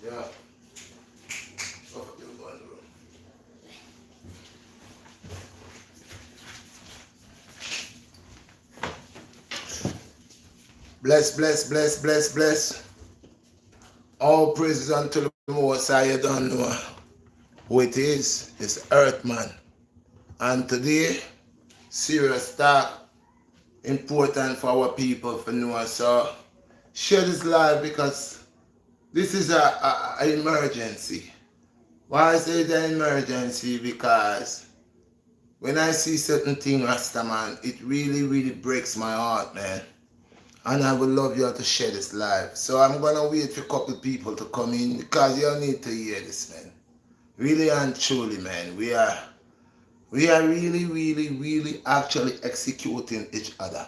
Yeah. What you going to do? Bless, bless, bless, bless, bless. All praises unto the Most High. You don't know who it is. It's Earthman. And today, serious talk, important for our people to know. So, share this live because this is a emergency. Why I say it's an emergency? Because when I see certain things, Rasta man, it really, really breaks my heart, man. And I would love you to share this live. So I'm gonna wait for a couple people to come in because you need to hear this, man. Really and truly, man. We are really, really, really actually executing each other.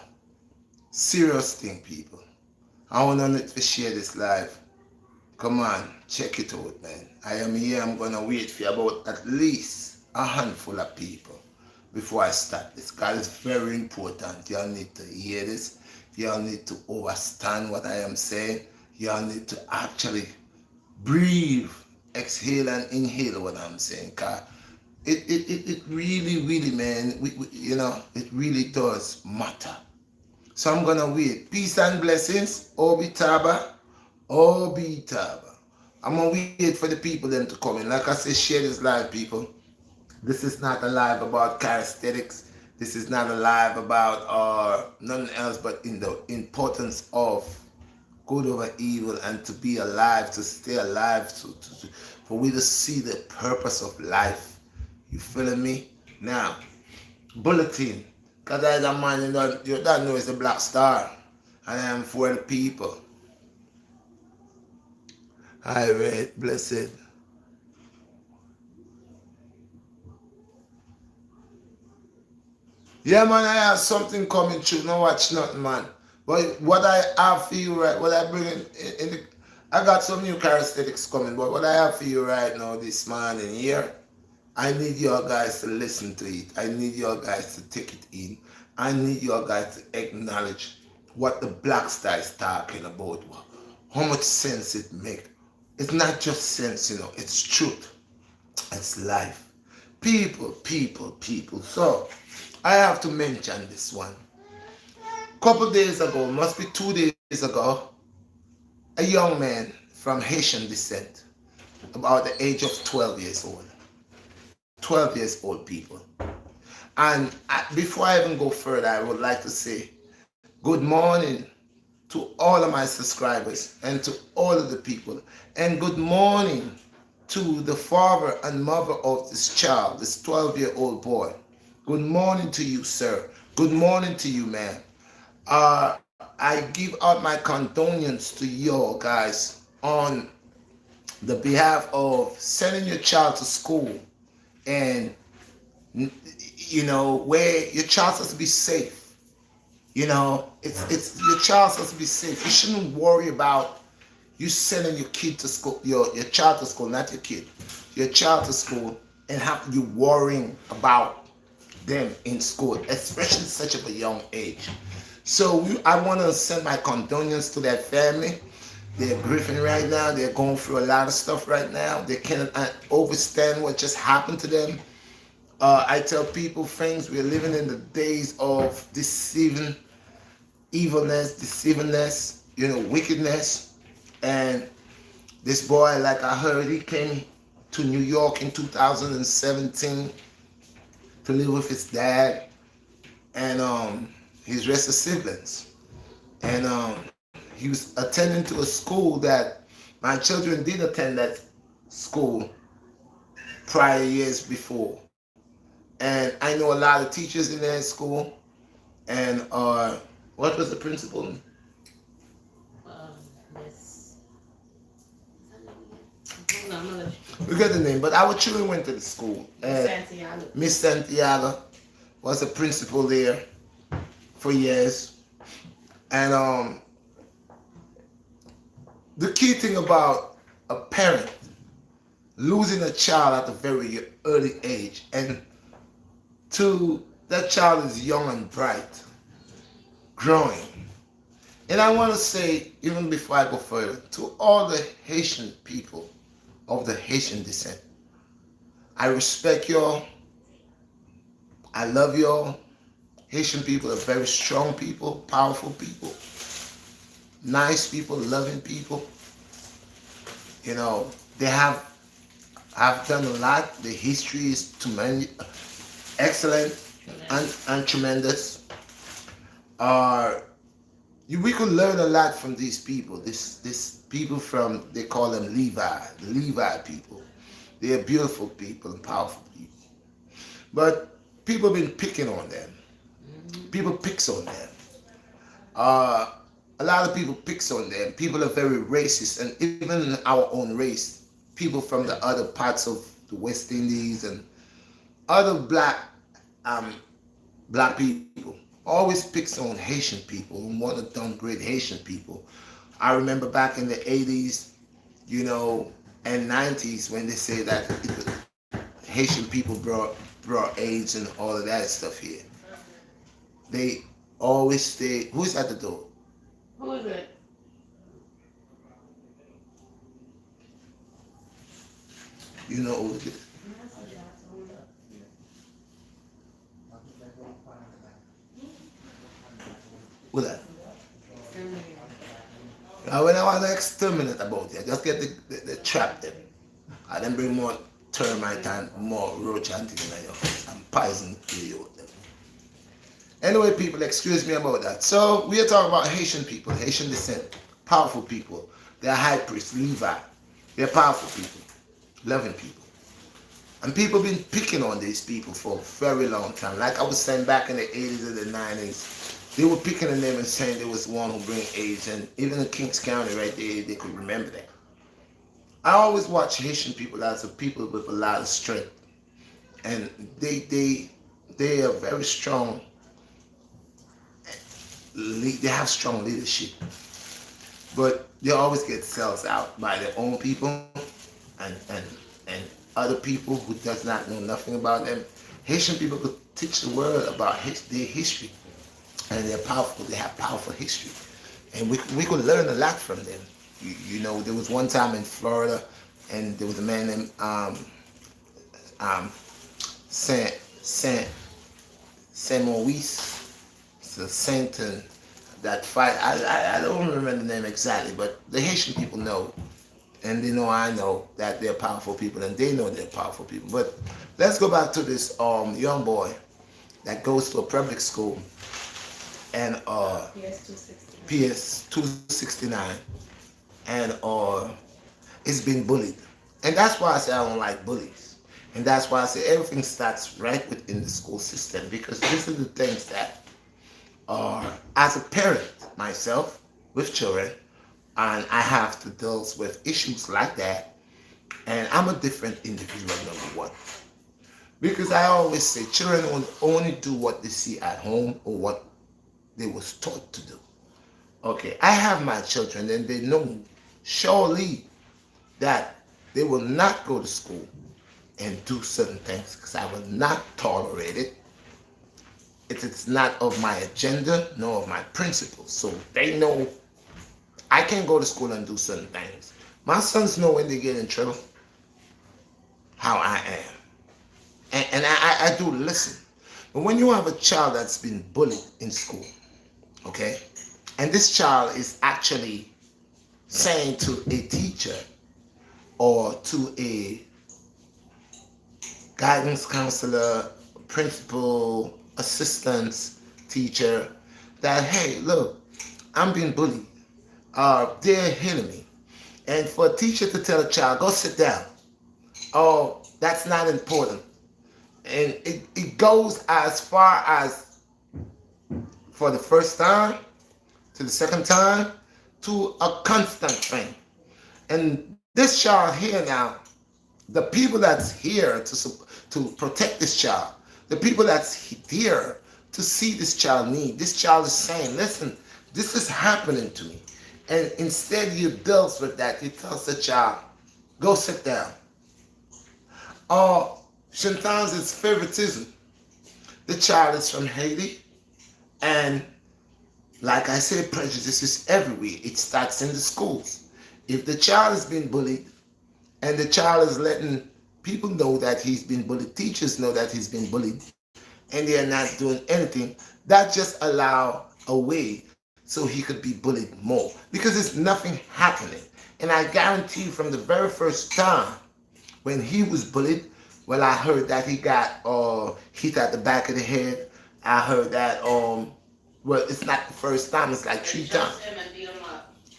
Serious thing, people. I want to share this live. Come on, check it out, man. I am here. I'm gonna wait for about at least a handful of people before I start this. Because it's very important. Y'all need to hear this. Y'all need to understand what I am saying. Y'all need to actually breathe, exhale and inhale what I'm saying. Cause it really, really, man, it really does matter. So I'm gonna wait. Peace and blessings. Obi Taba. Obi Taba. I'm gonna wait for the people then to come in. Like I said, share this live, people. This is not a live about charismatics. This is not a live about nothing else but in the importance of good over evil and to be alive, to stay alive, for we to see the purpose of life. You feeling me? Now, bulletin. Because as a man, you don't know it's a Black Star. And I am for the people. I read, blessed. Yeah, man, I have something coming through. No watch nothing, man. But what I have for you right, what I bring in the, I got some new characteristics coming, but what I have for you right now this morning here, I need your guys to listen to it. I need your guys to take it in. I need your guys to acknowledge what the Black Star is talking about, how much sense it makes. It's not just sense, it's truth. It's life. People. So, I have to mention this one. Couple days ago, must be 2 days ago, a young man from Haitian descent, about the age of 12 years old. 12 years old, people. And before I even go further, I would like to say good morning to all of my subscribers and to all of the people. And good morning to the father and mother of this child, this 12-year-old boy. Good morning to you, sir. Good morning to you, man. I give out my condolences to you guys on the behalf of sending your child to school and where your child has to be safe. It's your child has to be safe. You shouldn't worry about you sending your kid to school, your child to school, not your kid, your child to school, and have you worrying about them in school, especially such of a young age. So I want to send my condolences to that family. They're grieving right now. They're going through a lot of stuff right now. They cannot understand what just happened to them. I tell people, friends, we're living in the days of deceivingness, wickedness. And this boy, like I heard, he came to New York in 2017 to live with his dad and his rest of siblings. And he was attending to a school that my children did attend that school prior years before. And I know a lot of teachers in that school. And what was the principal? Miss. We got the name, but our children went to the school. And Santiago. Miss Santiago was the principal there for years. And the key thing about a parent losing a child at a very early age, and that child is young and bright, growing, And I want to say, even before I go further, to all the Haitian people of the Haitian descent, I respect y'all. I love y'all. Haitian people are very strong people, powerful people, nice people, loving people. You know, they have done a lot. The history is tremendous, excellent, and tremendous. Uh, we could learn a lot from these people. This people from, they call them the Levi people. They are beautiful people and powerful people. But people have been picking on them. People picks on them. Uh, a lot of people picks on them. People are very racist, and even in our own race, people from the other parts of the West Indies and other um, black people always picks on Haitian people and want to downgrade Haitian people. I remember back in the 80s, you know, and 90s when they say that Haitian people brought AIDS and all of that stuff here. They always stay. Who's at the door? Who is it? You know who it is. Who that? When I want to exterminate about it, just get the trap them. And then bring more termite and more roach and things in your house and poison you with them. Anyway, people, excuse me about that. So we are talking about Haitian people, Haitian descent, powerful people. They're high priests, Levi. They're powerful people, loving people. And people been picking on these people for a very long time. Like I was saying back in the 80s and the 90s, they were picking on them and saying there was one who bring AIDS. And even in Kings County right there, they could remember that. I always watch Haitian people as a people with a lot of strength. And they are very strong. They have strong leadership. But they always get sells out by their own people and other people who does not know nothing about them. Haitian people could teach the world about their history, and they're powerful. They have powerful history, and we could learn a lot from them. You know, there was one time in Florida, and there was a man named um, Saint Saint Saint Maurice, the Saint, and that fight. I don't remember the name exactly, but the Haitian people know, and they know I know that they're powerful people, and they know they're powerful people. But let's go back to this young boy that goes to a public school and PS 269 and is being bullied, and that's why I say I don't like bullies, and that's why I say everything starts right within the school system, because these are the things that as a parent myself with children, and I have to deal with issues like that, and I'm a different individual, number one. Because I always say children will only do what they see at home or what they was taught to do. Okay, I have my children and they know surely that they will not go to school and do certain things because I will not tolerate it. It is not of my agenda nor of my principles. So they know I can't go to school and do certain things. My sons know when they get in trouble how I am. And I do listen. But when you have a child that's been bullied in school, okay, and this child is actually saying to a teacher or to a guidance counselor, principal, assistant teacher, that, hey, look, I'm being bullied. They're hitting me. And for a teacher to tell a child, go sit down. Oh, that's not important. And it goes as far as for the first time to the second time to a constant thing. And this child here now, the people that's here to protect this child, the people that's here to see this child need, this child is saying, listen, this is happening to me. And instead you deals with that, you tell the child, go sit down. Or sometimes it's favoritism. The child is from Haiti, and Like I said, prejudice is everywhere. It starts in the schools. If the child is being bullied and the child is letting people know that he's been bullied, teachers know that he's been bullied, and they're not doing anything, that just allow a way so he could be bullied more because there's nothing happening. And I guarantee you from the very first time when he was bullied, well, I heard that he got hit at the back of the head. I heard that well, it's not the first time, it's like 3 times.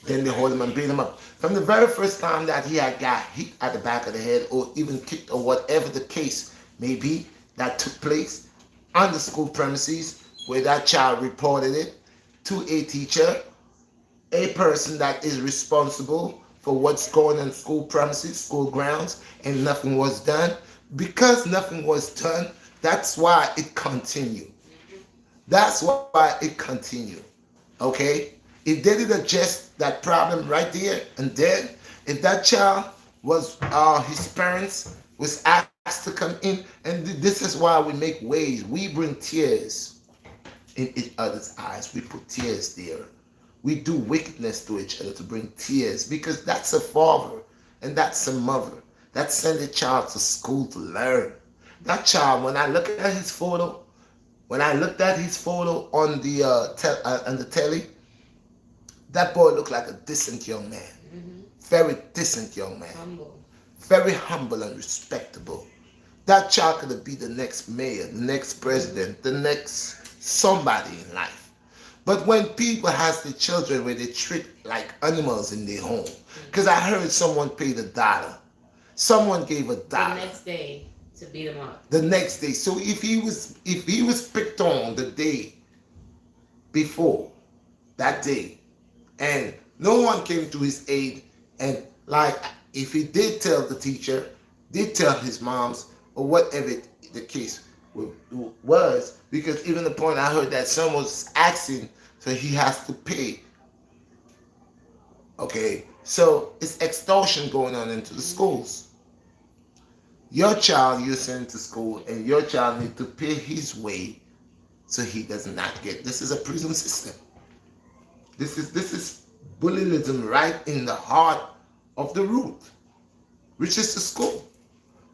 Then they hold him and beat him up. From the very first time that he had got hit at the back of the head or even kicked or whatever the case may be that took place on the school premises where that child reported it to a teacher, a person that is responsible for what's going on school premises, school grounds, and nothing was done. Because nothing was done, that's why it continued. That's why it continued. Okay? If they did address that problem right there and then, if that child was his parents was asked to come in, and this is why we make waves. We bring tears in each other's eyes. We put tears there. We do wickedness to each other to bring tears because that's a father and that's a mother that send a child to school to learn. That child, when I look at his photo, when I looked at his photo on the telly, that boy looked like a decent young man. Mm-hmm. Very decent young man. Humble. Very humble and respectable. That child could be the next mayor, the next president, the next somebody in life. But when people has the children where they treat like animals in their home, because I heard someone paid $1. Someone gave $1. The next day to beat him up. The next day. So if he was picked on the day before, that day, and no one came to his aid, and like if he did tell the teacher, did tell his moms, or whatever the case was, because even the point I heard that someone was asking, so he has to pay. Okay, so it's extortion going on into the schools. Your child you're sending to school, and your child needs to pay his way, so he does not get. This is a prison system. This is bullyism right in the heart of the root, which is the school.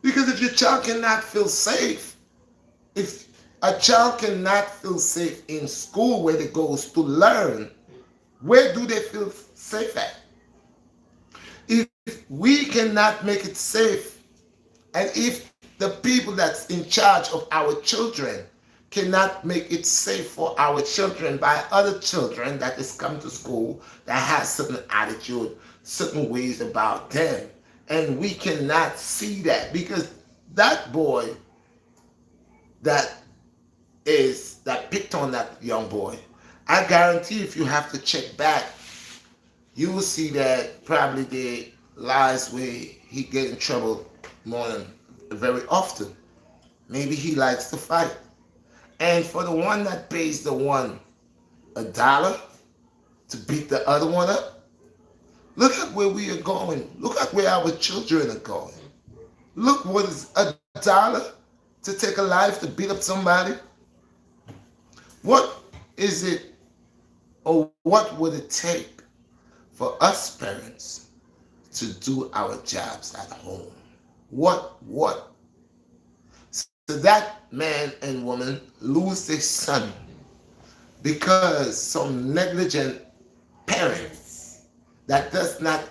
Because if your child cannot feel safe, if a child cannot feel safe in school where they goes to learn, where do they feel safe at? If we cannot make it safe, and if the people that's in charge of our children cannot make it safe for our children by other children that is come to school that has certain attitude, certain ways about them, and we cannot see that because that boy that picked on that young boy, I guarantee if you have to check back, you will see that probably the lies where he get in trouble more than very often. Maybe he likes to fight. And for the one that pays the one $1 to beat the other one up, look at where we are going. Look at where our children are going. Look what is $1 to take a life to beat up somebody. What is it, or what would it take for us parents to do our jobs at home? What? So that man and woman lose their son because some negligent parents that does not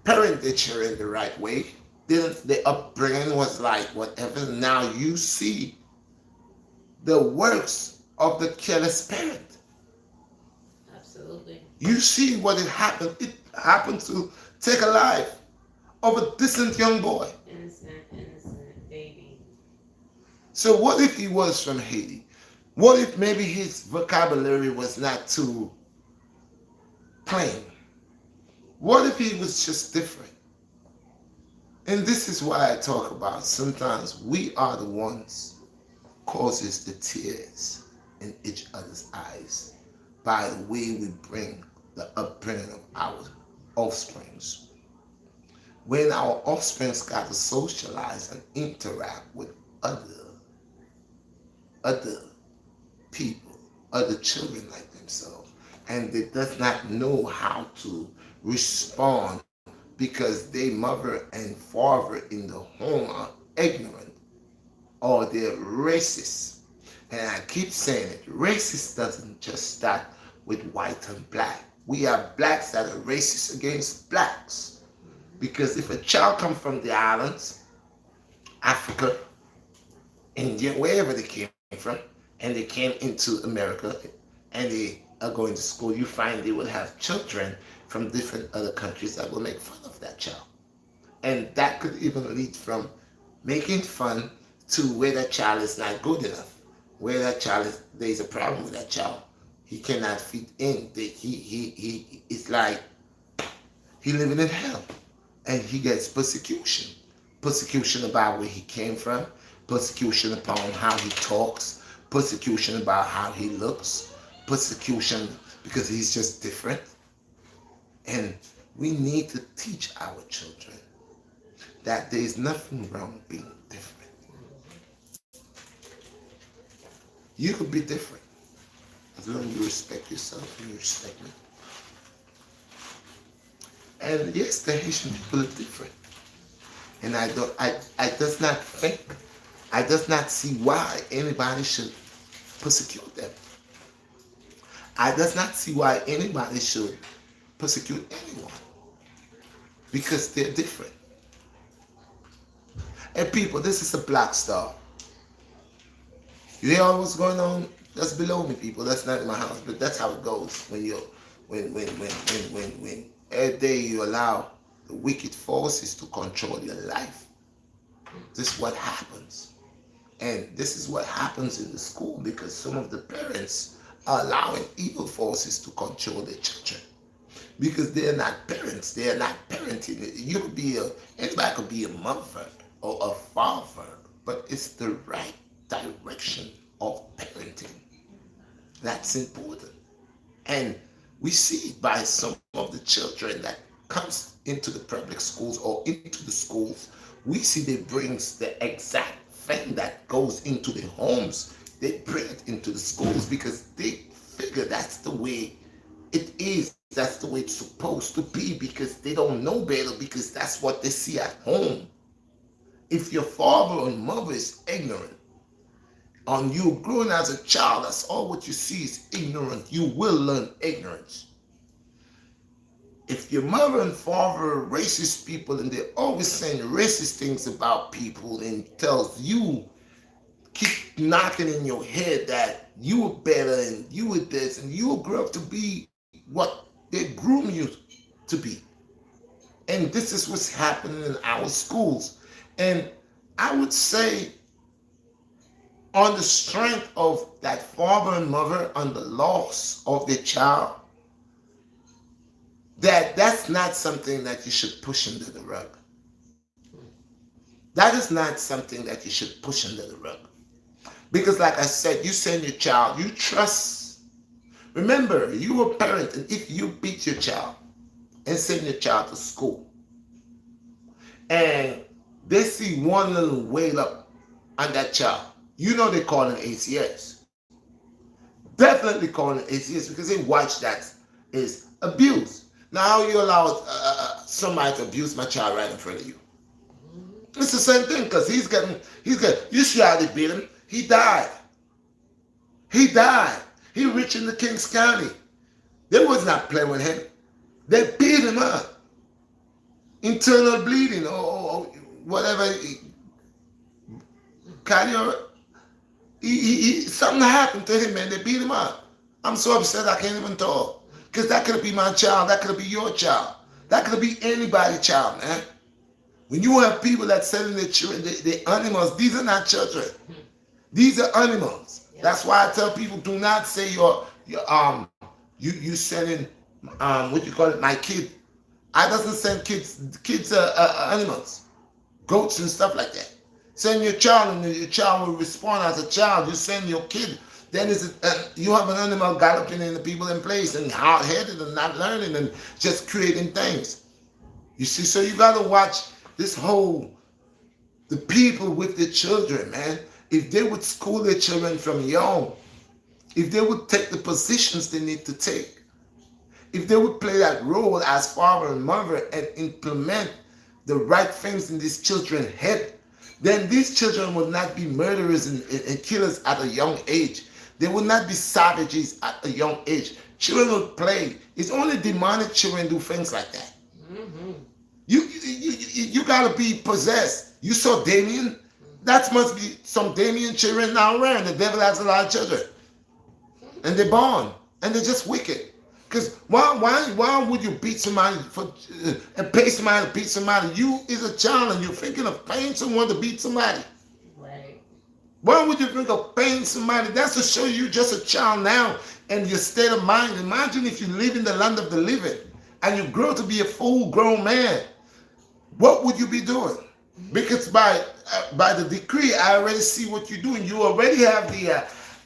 parent their children the right way. The upbringing was like whatever. Now you see the works of the careless parent. Absolutely. You see what it happened. It happened to take a life of a decent young boy. Innocent baby. So what if he was from Haiti? What if maybe his vocabulary was not too plain? What if he was just different? And this is why I talk about sometimes we are the ones causes the tears in each other's eyes by the way we bring the upbringing of our offsprings. When our offsprings got to socialize and interact with other people, other children like them, themselves. And they does not know how to respond because their mother and father in the home are ignorant or they're racist. And I keep saying it, racist doesn't just start with white and black. We have blacks that are racist against blacks. Because if a child comes from the islands, Africa, India, wherever they came from, and they came into America and they are going to school, you find they will have children from different other countries that will make fun of that child. And that could even lead from making fun to where that child is not good enough, where that child is, there's a problem with that child. He cannot fit in. It's like he living in hell, and he gets persecution. Persecution about where he came from, persecution upon how he talks, persecution about how he looks, persecution because he's just different. And we need to teach our children that there is nothing wrong with being different. You could be different as long as you respect yourself and you respect me. And yes, the Haitian people are different. And I does not think, I does not see why anybody should persecute them. I does not see why anybody should persecute anyone because they're different. And people, this is a black star. You hear all what's going on? That's below me, people. That's not in my house, but that's how it goes when every day you allow the wicked forces to control your life. This is what happens. And this is what happens in the school because some of the parents are allowing evil forces to control their children. Because they're not parents, they're not parenting. You could be anybody could be a mother or a father, but it's the right direction of parenting. That's important. And we see it by some of the children that comes into the public schools or into the schools. We see they brings the exact thing that goes into the homes. They bring it into the schools because they figure that's the way it is. That's the way it's supposed to be because they don't know better because that's what they see at home. If your father and mother is ignorant, and you growing as a child, that's all what you see is ignorant. You will learn ignorance. If your mother and father are racist people and they're always saying racist things about people and tells you, keep knocking in your head that you were better and you were this and you will grow up to be what they groom you to be. And this is what's happening in our schools. And I would say on the strength of that father and mother on the loss of their child, that's not something that you should push under the rug. That is not something that you should push under the rug. Because like I said, you send your child, you trust. Remember, you're a parent, and if you beat your child and send your child to school, and they see one little whale up on that child, you know they call it ACS. Definitely calling it ACS because they watch that is abuse. Now, how you allow somebody to abuse my child right in front of you? It's the same thing because he's getting, you see how they beat him? He died. He died. He reached into Kings County. They was not playing with him. They beat him up. Internal bleeding or whatever. Something happened to him and they beat him up. I'm so upset I can't even talk. Because that could be my child. That could be your child. That could be anybody's child, man. When you have people that selling their children, the animals, these are not children. These are animals. Yep. That's why I tell people, do not say you sending what you call it, my kid. I doesn't send kids. Kids are animals, goats and stuff like that. Send your child, and your child will respond as a child. You send your kid, then you have an animal galloping in the people in place and hard-headed and not learning and just creating things. You see, so you got to watch this the people with the children, man. If they would school their children from young if they would take the positions they need to take, if they would play that role as father and mother and implement the right things in these children's head, then these children would not be murderers and killers at a young age. They would not be savages at a young age. Children would play. It's only demonic children do things like that. Mm-hmm. You gotta be possessed. You saw Damien? That must be some Damien children now around. The devil has a lot of children. And they're born. And they're just wicked. Because why would you beat somebody and pay somebody to beat somebody? You is a child and you're thinking of paying someone to beat somebody. Right. Why would you think of paying somebody? That's to show you just a child now and your state of mind. Imagine if you live in the land of the living and you grow to be a full-grown man. What would you be doing? Because by the decree, I already see what you're doing. You already have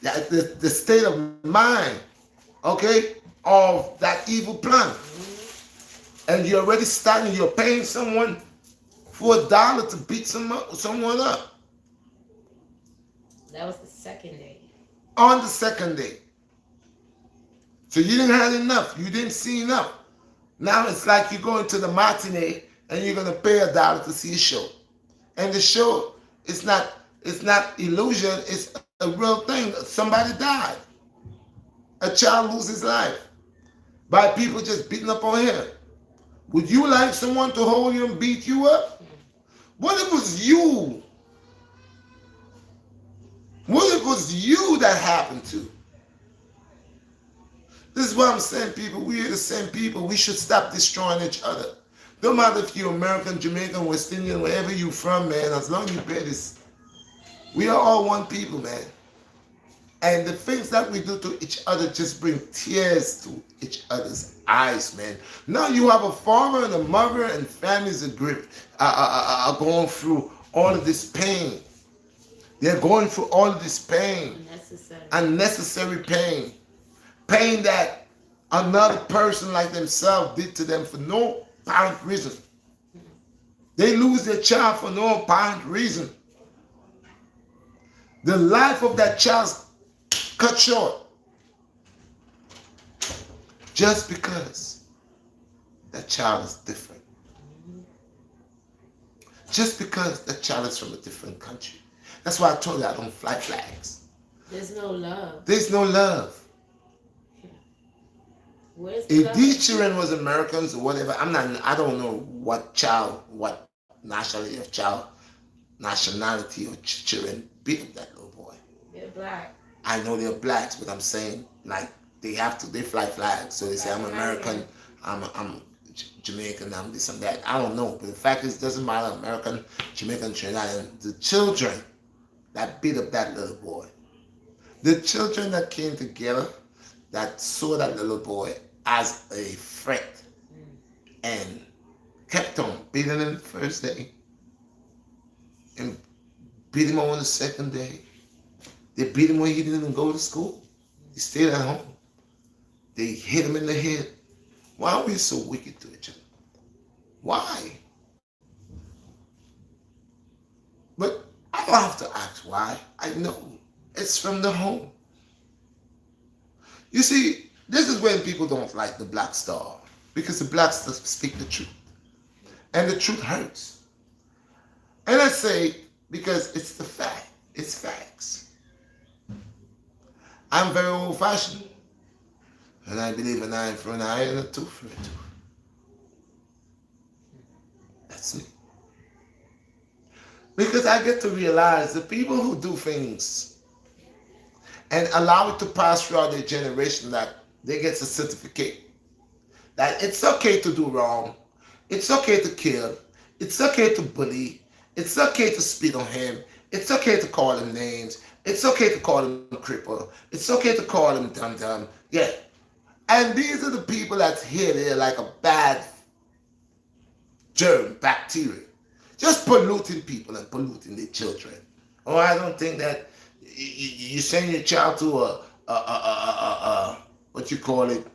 the state of mind, okay, of that evil plan. And you're already starting, you're paying someone for $1 to beat someone up. That was the second day. On the second day. So you didn't have enough. You didn't see enough. Now it's like you're going to the matinee and you're going to pay $1 to see a show. And the show is not illusion, it's a real thing. Somebody died. A child loses his life by people just beating up on him. Would you like someone to hold you and beat you up? What if it was you? What if it was you that happened to? This is what I'm saying, people. We are the same people. We should stop destroying each other. No matter if you're American, Jamaican, West Indian, wherever you're from, man, as long as you pay this, we are all one people, man. And the things that we do to each other just bring tears to each other's eyes, man. Now you have a father and a mother and families are going through all of this pain. They're going through all of this pain. Unnecessary pain. Pain that another person like themselves did to them for no apparent reason. They lose their child for no apparent reason. The life of that child's cut short just because that child is different. Just because that child is from a different country. That's why I told you I don't fly flags. There's no love. There's no love. Where's the If love? these children was Americans or whatever, I don't know what nationality or children beat up that little boy. They're black. I know they're blacks, but I'm saying like they fly flags. So they say I'm American, I'm Jamaican, I'm this and that. I don't know, but the fact is, it doesn't matter. American, Jamaican, Trinidadian. The children that beat up that little boy, the children that came together, that saw that little boy as a threat, and kept on beating him the first day, and beat him on the second day. They beat him when he didn't even go to school. He stayed at home. They hit him in the head. Why are we so wicked to each other? Why? But I don't have to ask why. I know. It's from the home. You see, this is when people don't like the Black Star. Because the Black Star speak the truth. And the truth hurts. And I say, because it's the fact. It's facts. I'm very old-fashioned. And I believe an eye for an eye and a tooth for a tooth. That's me. Because I get to realize the people who do things and allow it to pass throughout their generation, that they get a certificate that it's okay to do wrong, it's okay to kill, it's okay to bully, it's okay to spit on him, it's okay to call him names, it's okay to call him cripple, it's okay to call him dum-dum, yeah. And these are the people that's here, they're like a bad germ, bacteria, just polluting people and polluting their children. Oh, I don't think that you send your child to what you call it,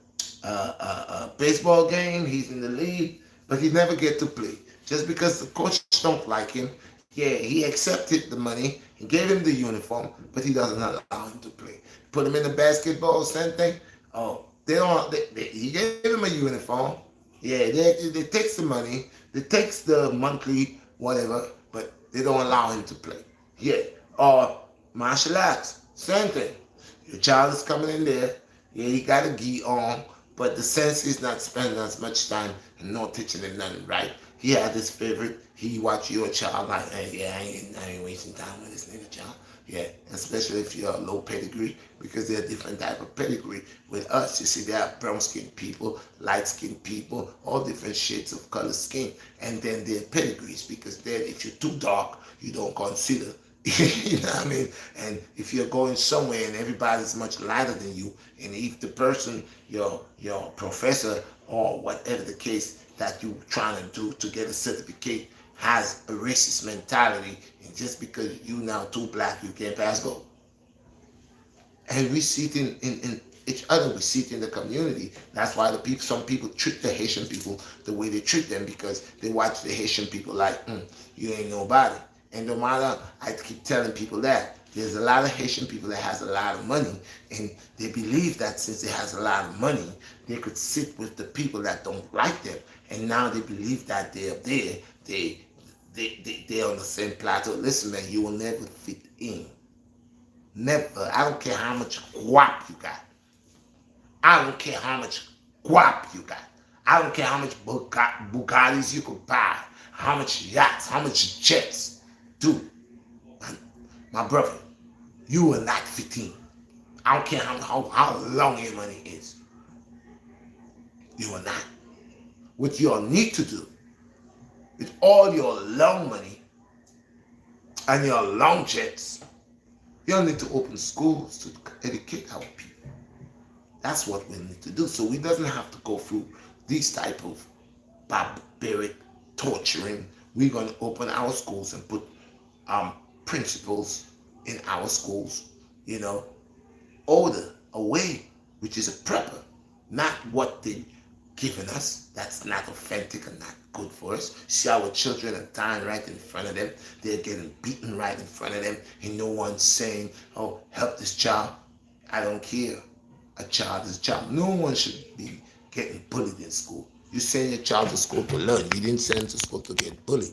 a baseball game. He's in the league, but he never get to play just because the coach don't like him. Yeah, he accepted the money and gave him the uniform, but he doesn't allow him to play. Put him in the basketball, same thing. Oh, they don't. He gave him a uniform. Yeah, they takes the money, they takes the monthly whatever, but they don't allow him to play. Yeah, or martial arts, same thing. Your child is coming in there. Yeah, he got a gi on, but the sense is not spending as much time and not teaching him nothing, right? He had his favorite. He watch your child like, hey, yeah, I ain't wasting time with this nigga child. Yeah, especially if you're a low pedigree, because there are different type of pedigree. With us, you see, there are brown skinned people, light skinned people, all different shades of color skin, and then there are pedigrees, because then if you're too dark, you don't consider. You know what I mean? And if you're going somewhere and everybody's much lighter than you, and if the person, your professor or whatever the case that you're trying to do to get a certificate has a racist mentality, and just because you now too black, you can't pass go. And we see it in each other, we see it in the community. That's why some people treat the Haitian people the way they treat them, because they watch the Haitian people like, you ain't nobody. And no matter, I keep telling people that there's a lot of Haitian people that has a lot of money, and they believe that since they has a lot of money, they could sit with the people that don't like them, and now they believe that they're there, they're on the same plateau. Listen, man, you will never fit in. Never. I don't care how much guap you got. I don't care how much guap you got. I don't care how much Bugattis you could buy, how much yachts, how much jets. Dude, my brother, you will not fit in. I don't care how long your money is. You will not. What you'll need to do with all your long money and your long jets, you'll need to open schools to educate our people. That's what we need to do. So we doesn't have to go through these type of barbaric torturing. We're going to open our schools and put principals in our schools, you know, order a way, which is a prepper, not what they given us. That's not authentic and not good for us. See our children are dying right in front of them. They're getting beaten right in front of them, and no one's saying, oh, help this child. I don't care. A child is a child. No one should be getting bullied in school. You send your child to school to learn. You didn't send them to school to get bullied.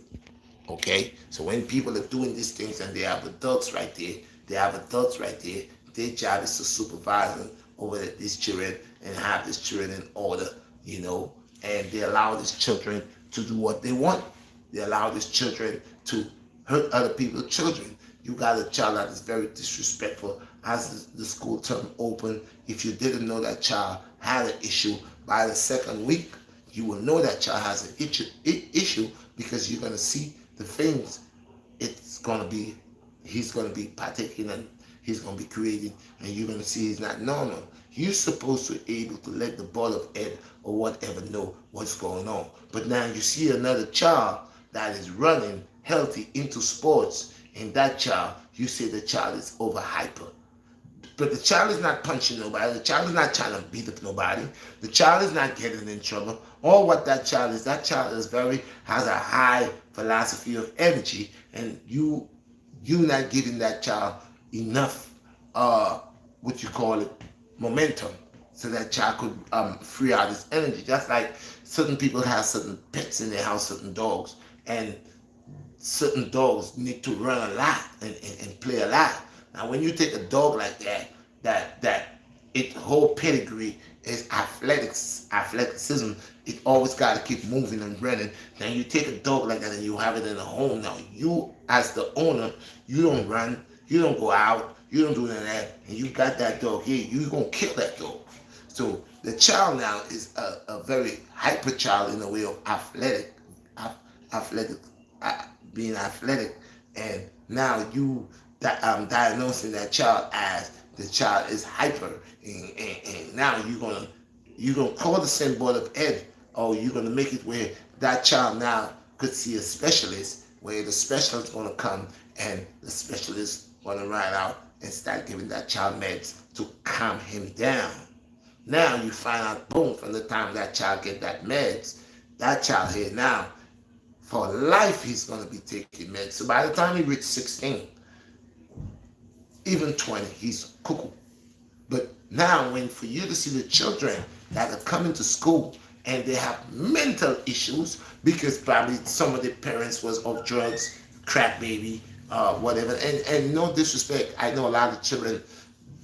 Okay? So when people are doing these things and they have adults right there, their job is to supervise them over these children and have these children in order, you know, and they allow these children to do what they want. They allow these children to hurt other people's children. You got a child that is very disrespectful. As the school term open, if you didn't know that child had an issue, by the second week, you will know that child has an issue, because you're going to see the things it's going to be, he's going to be partaking and he's going to be creating, and you're going to see he's not normal. You're supposed to be able to let the ball of ed or whatever know what's going on. But now you see another child that is running healthy into sports, and that child, you say the child is over hyper. But the child is not punching nobody. The child is not trying to beat up nobody. The child is not getting in trouble. All what that child is has a high philosophy of energy, and you not giving that child enough what you call it, momentum, so that child could free out his energy. Just like certain people have certain pets in their house, certain dogs, and certain dogs need to run a lot and play a lot. Now, when you take a dog like that its whole pedigree is athleticism. It always got to keep moving and running. Now, you take a dog like that and you have it in a home. Now, you as the owner, you don't run, you don't go out, you don't do none of that, and you got that dog here. You gonna kill that dog. So the child now is a very hyper child in the way of athletic, being athletic, and now you diagnosing that child as the child is hyper, and now you're gonna call the same board of ed, or you're gonna make it where that child now could see a specialist, where the specialist is gonna come and the specialist gonna ride out and start giving that child meds to calm him down. Now you find out, boom, from the time that child get that meds, that child here now For life, he's going to be taking meds. So by the time he reaches 16, even 20, he's cuckoo. But now, when for you to see the children that are coming to school and they have mental issues because probably some of the parents was of drugs, crack baby, whatever. And no disrespect, I know a lot of children,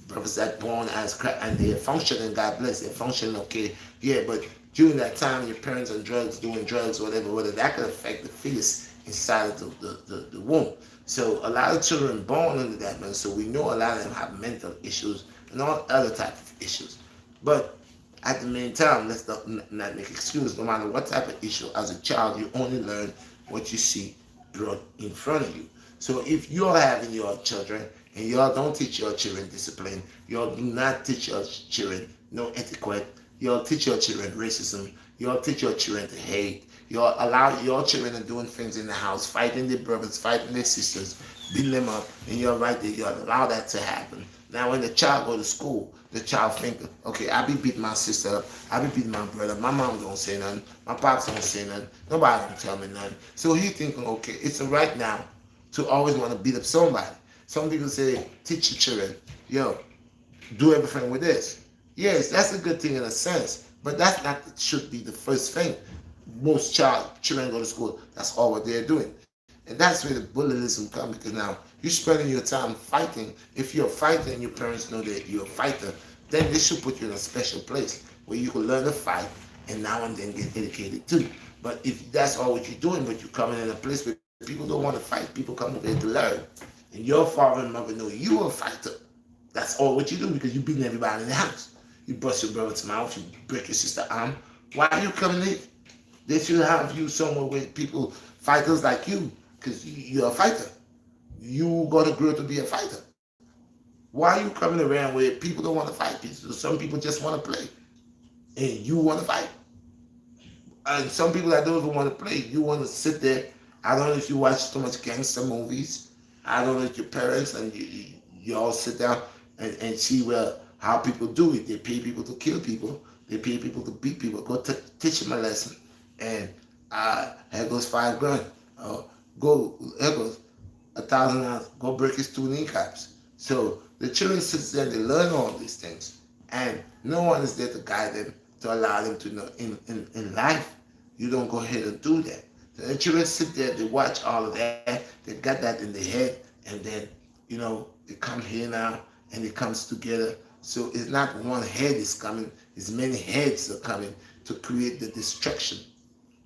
brothers that born as crack and they're functioning. God bless, they're functioning okay. Yeah, but during that time, your parents on drugs, doing drugs, whatever, that could affect the fetus inside of the womb. So a lot of children born into that, man. So we know a lot of them have mental issues and all other type of issues. But at the meantime, let's not make excuse. No matter what type of issue, as a child, you only learn what you see brought in front of you. So if you're having your children and y'all don't teach your children discipline, y'all do not teach your children no etiquette, y'all teach your children racism, y'all teach your children to hate, y'all allow your children to doing things in the house, fighting their brothers, fighting their sisters, beating them up, and you're right there, y'all allow that to happen. Now when the child go to school, the child think, okay, I be beating my sister up, I be beating my brother, my mom don't say nothing, my pops don't say nothing, nobody don't tell me nothing. So he thinking, okay, it's a right now to always want to beat up somebody. Some people say, teach your children, yo, do everything with this. Yes, that's a good thing in a sense, but that's not should be the first thing. Most children go to school, that's all what they're doing. And that's where the bullyism comes because now you're spending your time fighting. If you're a fighter and your parents know that you're a fighter, then they should put you in a special place where you can learn to fight and now and then get educated too. But if that's all what you're doing, but you're coming in a place where people don't want to fight, people come there to learn. And your father and mother know you're a fighter. That's all what you do because you're beating everybody in the house. You bust your brother's mouth, you break your sister's arm. Why are you coming in? They should have you somewhere with people, fighters like you, because you're a fighter. You got to grow to be a fighter. Why are you coming around where people don't want to fight? Some people just want to play, and you want to fight. And some people that don't want to play, you want to sit there. I don't know if you watch too much gangster movies. I don't know if your parents and you all sit down and see how people do it. They pay people to kill people. They pay people to beat people. Go teach them a lesson. And here goes $5,000. Here goes $1,000. Go break his 2 kneecaps. So the children sit there and they learn all these things. And no one is there to guide them, to allow them to know in life. You don't go ahead and do that. So the children sit there, they watch all of that, they got that in their head, and then, they come here now and it comes together. So it's not one head is coming, it's many heads are coming to create the destruction.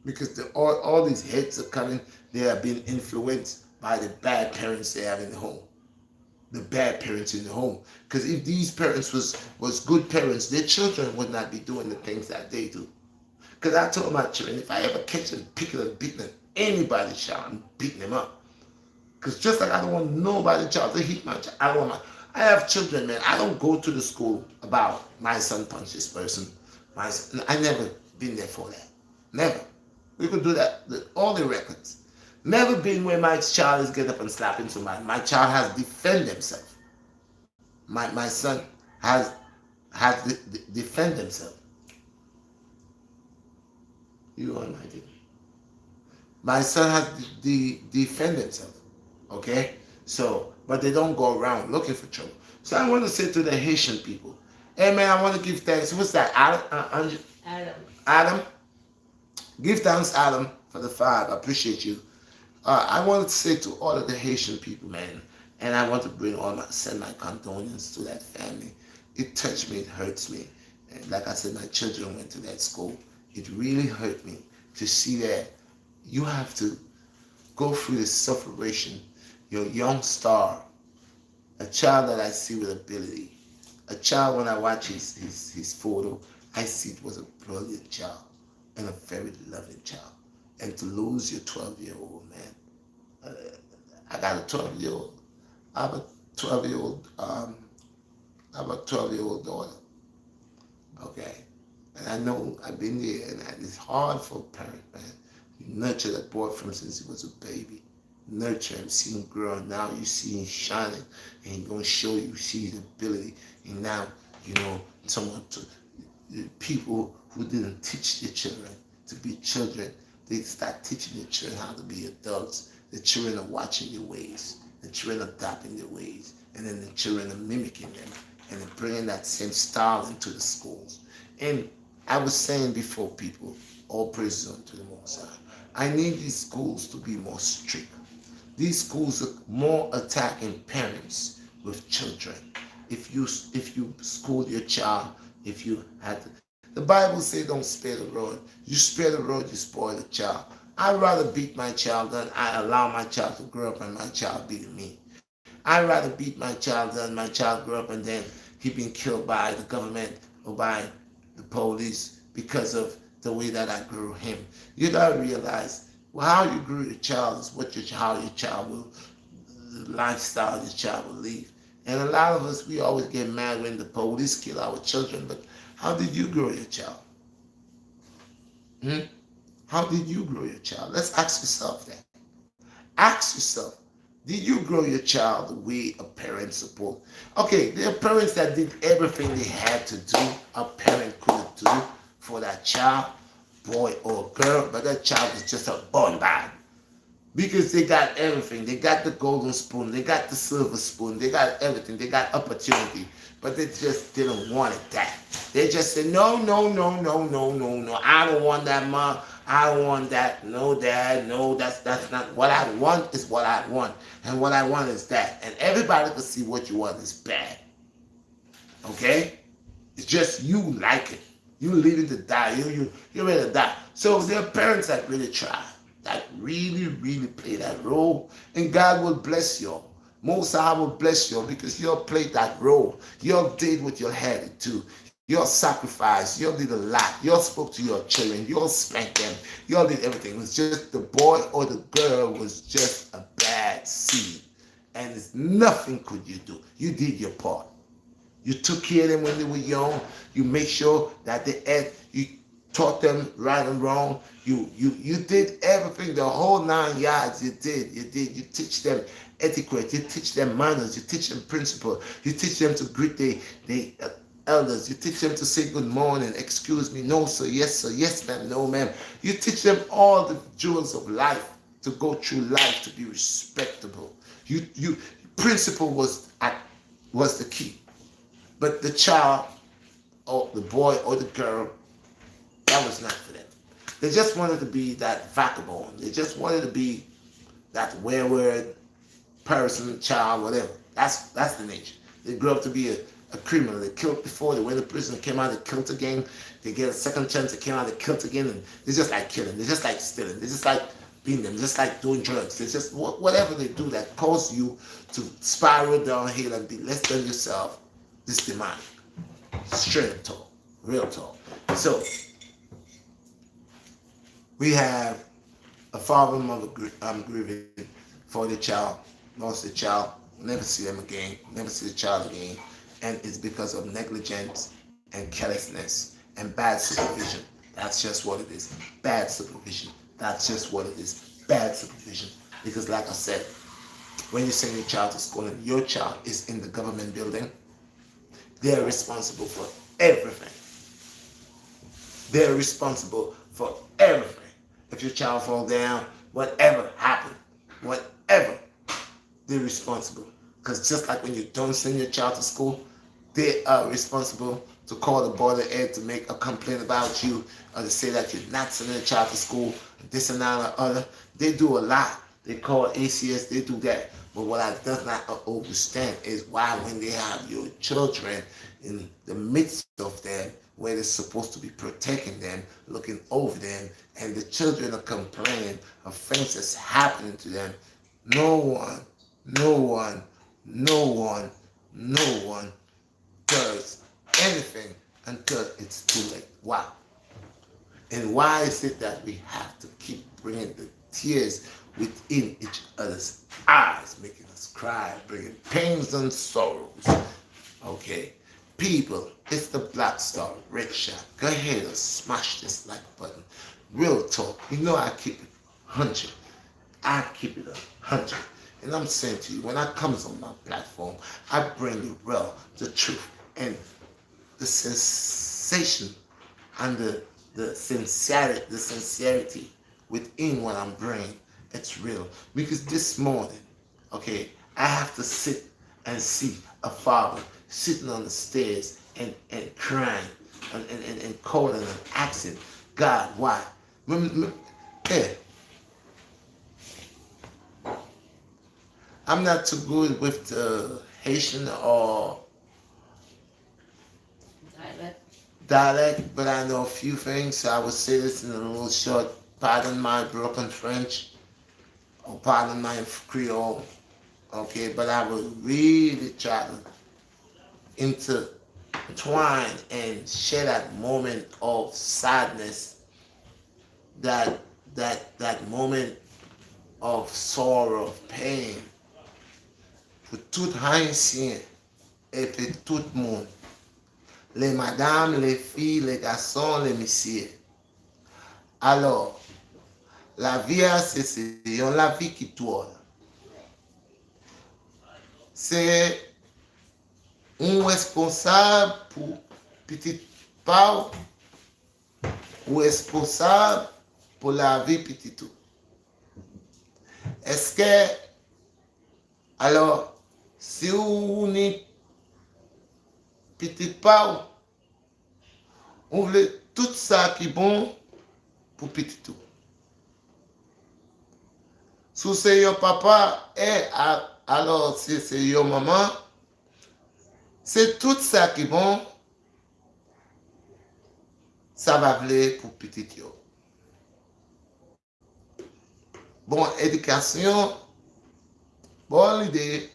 Because all these heads are coming, they are being influenced by the bad parents they have in the home. The bad parents in the home. Because if these parents was good parents, their children would not be doing the things that they do. Because I told my children, if I ever catch them picking and beating anybody's child, I'm beating them up. Because just like I don't want nobody child to hit my child, I have children, man. I don't go to the school about my son punched this person. I never been there for that. Never. We could do that. All the records. Never been where my child is get up and slapping somebody. My child has defend himself. My son has defend himself. You are my dear. My son has defend himself. Okay? So, but they don't go around looking for trouble. So I want to say to the Haitian people, hey man, I want to give thanks. What's that? Adam? Adam? Give thanks, Adam, for the 5. I appreciate you. I want to say to all of the Haitian people, man, and I want to send my condolences to that family. It touched me, it hurts me. And like I said, my children went to that school. It really hurt me to see that you have to go through this separation. You're a young star, a child that I see with ability, a child when I watch his photo, I see it was a brilliant child and a very loving child. And to lose your 12-year-old, man. I got a 12-year-old. I have a 12-year-old. I have a 12-year-old daughter. Okay, and I know I've been there, and it's hard for a parent, man. You nurture that boy from since he was a baby. Nurture him, see him grow. Now you see him shining, and he's gonna show you, see his ability. And now people who didn't teach their children to be children They start teaching the children how to be adults. The children are watching your ways. The children are adopting your ways. And then the children are mimicking them. And then bringing that same style into the schools. And I was saying before, people, all praises unto the Most High. I need these schools to be more strict. These schools are more attacking parents with children. If you school your child, if you had to, the Bible says don't spare the rod. You spare the rod, you spoil the child. I'd rather beat my child than I allow my child to grow up and my child beating me. I'd rather beat my child than my child grow up and then he being killed by the government or by the police because of the way that I grew him. You gotta realize, well, how you grew your child is how your child will, the lifestyle your child will live. And a lot of us, we always get mad when the police kill our children, but how did you grow your child? Hmm? How did you grow your child? Let's ask yourself that. Ask yourself, did you grow your child the way a parent supposed? Okay, there are parents that did everything they had to do a parent could do for that child, boy or girl, but that child is just a born bad. Because they got everything. They got the golden spoon. They got the silver spoon. They got everything. They got opportunity. But they just didn't want it that. They just said, no, no, no, no, no, no, no. I don't want that, mom. I don't want that. No, dad. No, that's not. What I want is what I want. And what I want is that. And everybody can see what you want is bad. Okay? It's just you like it. You leaving to die. You're ready to die. So there are parents that really try, that really, really play that role. And God will bless you. Most High will bless you because you played that role. You did what you had to do. You sacrificed. You did a lot. You spoke to your children. You spanked them. You did everything. It was just the boy or the girl was just a bad seed. And there's nothing could you do. You did your part. You took care of them when they were young. You made sure that they ate. You taught them right and wrong. You did everything, the whole 9 yards. You did. You teach them etiquette. You teach them manners. You teach them principle. You teach them to greet the elders. You teach them to say good morning, excuse me, no sir, yes ma'am, no ma'am. You teach them all the jewels of life to go through life to be respectable. You principle was the key. But the child, or the boy or the girl, that was not for them. They just wanted to be that vagabond. They just wanted to be that wayward person, child, whatever. That's the nature. They grew up to be a criminal. They killed before, they went to prison, came out, they killed again. They get a second chance, they came out, they killed again. And they just like killing. They just like stealing. They just like being them. Just like doing drugs. They just, whatever they do that cause you to spiral downhill and be less than yourself, this demonic. Straight up talk. Real talk. So, we have a father and mother grieving for the child, lost the child, never see them again, never see the child again. And it's because of negligence and carelessness and bad supervision. That's just what it is. Bad supervision. That's just what it is. Bad supervision. Because like I said, when you send your child to school and your child is in the government building, they're responsible for everything. They're responsible for everything. If your child falls down, whatever happened, whatever, they're responsible. Because just like when you don't send your child to school, they are responsible to call the board of ed to make a complaint about you or to say that you're not sending a child to school, this and that or other. They do a lot. They call ACS, they do that. But what I does not understand is why when they have your children in the midst of them, where they're supposed to be protecting them, looking over them, and the children are complaining of things that's happening to them, no one does anything until it's too late. Why? And why is it that we have to keep bringing the tears within each other's eyes, making us cry, bringing pains and sorrows? Okay, people, it's the BlackStar Redshot. Go ahead and smash this like button. Real talk. You know I keep it 100. I keep it 100. And I'm saying to you, when I come on my platform, I bring you real, the truth, and the sensation and the sincerity within what I'm bringing, it's real. Because this morning, okay, I have to sit and see a father sitting on the stairs and crying and calling and asking God why. Yeah, I'm not too good with the Haitian or dialect, but I know a few things, so I would say this in a little short. Pardon my broken French, or pardon my Creole, okay, but I would really try to intertwine and share that moment of sadness, that moment of sorrow, of pain, pour tout haïtien et pour tout le monde. Les madames, les filles, les garçons, les messieurs. Alors, la vie, c'est la vie qui tourne. C'est un responsable pour petit pas ou responsable pour la vie petit tout. Est-ce que, alors, si vous n'êtes petit pas, on veut tout ça qui est bon pour petit tout. Si c'est votre papa et alors si c'est votre maman, c'est tout ça qui est bon, ça va venir pour petit yo. Bon éducation, bonne idée,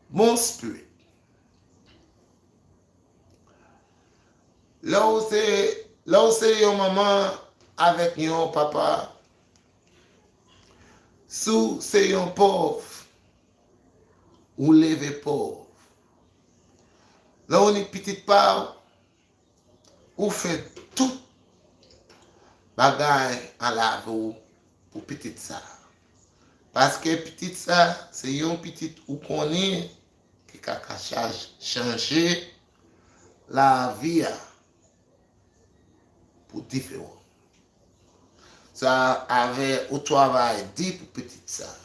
bon spirit. Là où c'est votre maman avec votre papa, si c'est un pauvre, ou levé pauvre. Là on est petit part, ou fait tout bagaille à la vie pour petit ça. Parce que petit ça, c'est un petit ou connaît qui a changer la vie pour différent. Ça avait au travail dit pour petit ça.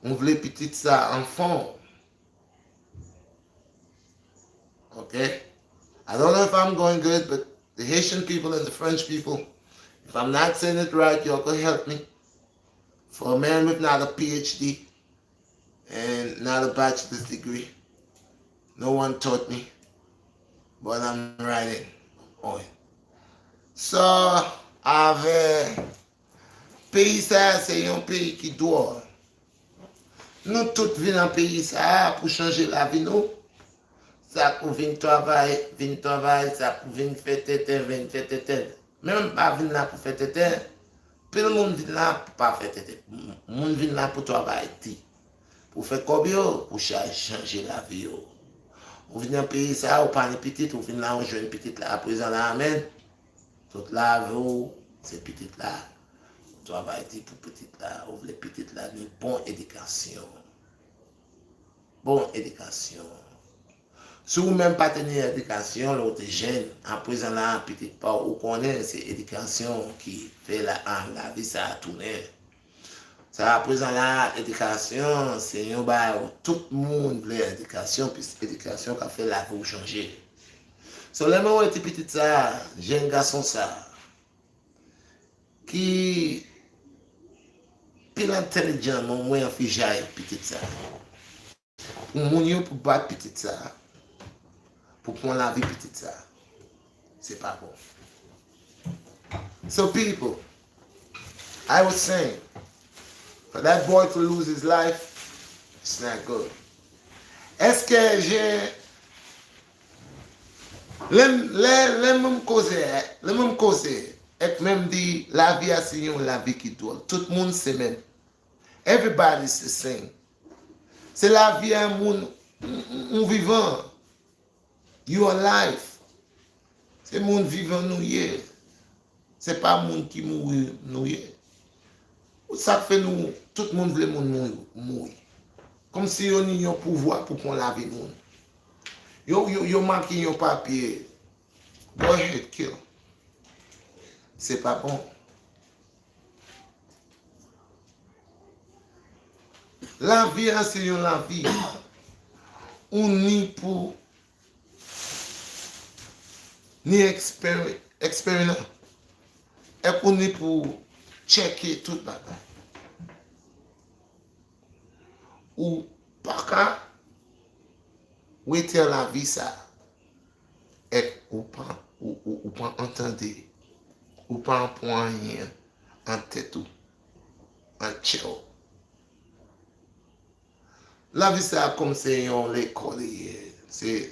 On voulait petit ça enfant. Okay? I don't know if I'm going good, but the Haitian people and the French people, if I'm not saying it right, y'all can help me. For a man with not a PhD and not a bachelor's degree, no one taught me, but I'm writing on it. So, avec pays ça, c'est un pays qui doit. Nous tous venons dans pays ça pour changer la vie nous. Ça pour venir travailler, ça pour venir faire tête. Même pas venir là pour faire tête. Puis le monde vient là pour pas faire tête. Le monde vient là pour travailler, pour faire comme pour changer la vie. On vient dans pays ça, on parle petit, on vient là, on joue une petite là, après on amène. Toute la vie, c'est petite là. On travaille pour petite là, on veut petite là, une bonne éducation. Bonne éducation. Si vous même pas tenir l'éducation, l'autre jeune, en présent là, petite part, vous connaissez, c'est l'éducation qui fait la vie, ça a tourné. Ça, à présent là, l'éducation, c'est un bail où tout le monde veut l'éducation, puis c'est l'éducation qui a fait la vie changer. So, les moments où j'étais petit ça, j'ai un garçon ça, qui est intelligent, mon moins en fijaille petit ça. Pour mon pour battre petit ça, pour prendre la vie petit ça, c'est pas bon. So people, I was saying, for that boy to lose his life, it's not good. Est-ce que j'ai le même causer, et même dit la vie a signé la vie qui doit. Tout le monde c'est même. Everybody's the same. C'est la vie à un vivant. Your life. C'est monde vivant nous y. C'est pas monde qui mourit nous y. Ça fait nous, tout le monde veut mourir. Comme si on y a un pouvoir pour qu'on la vie monde. Yo marqué your papier. Go ahead, kill. c'est pas bon. La vie, c'est la vie. On ni pour ni expérience. Et on ni pour checker tout bagage. Ou pas qu'à ouéter la vie ça. Et ou pas entendre. Ou pas point rien en tête ou en tchèque. La vie ça comme c'est l'école. C'est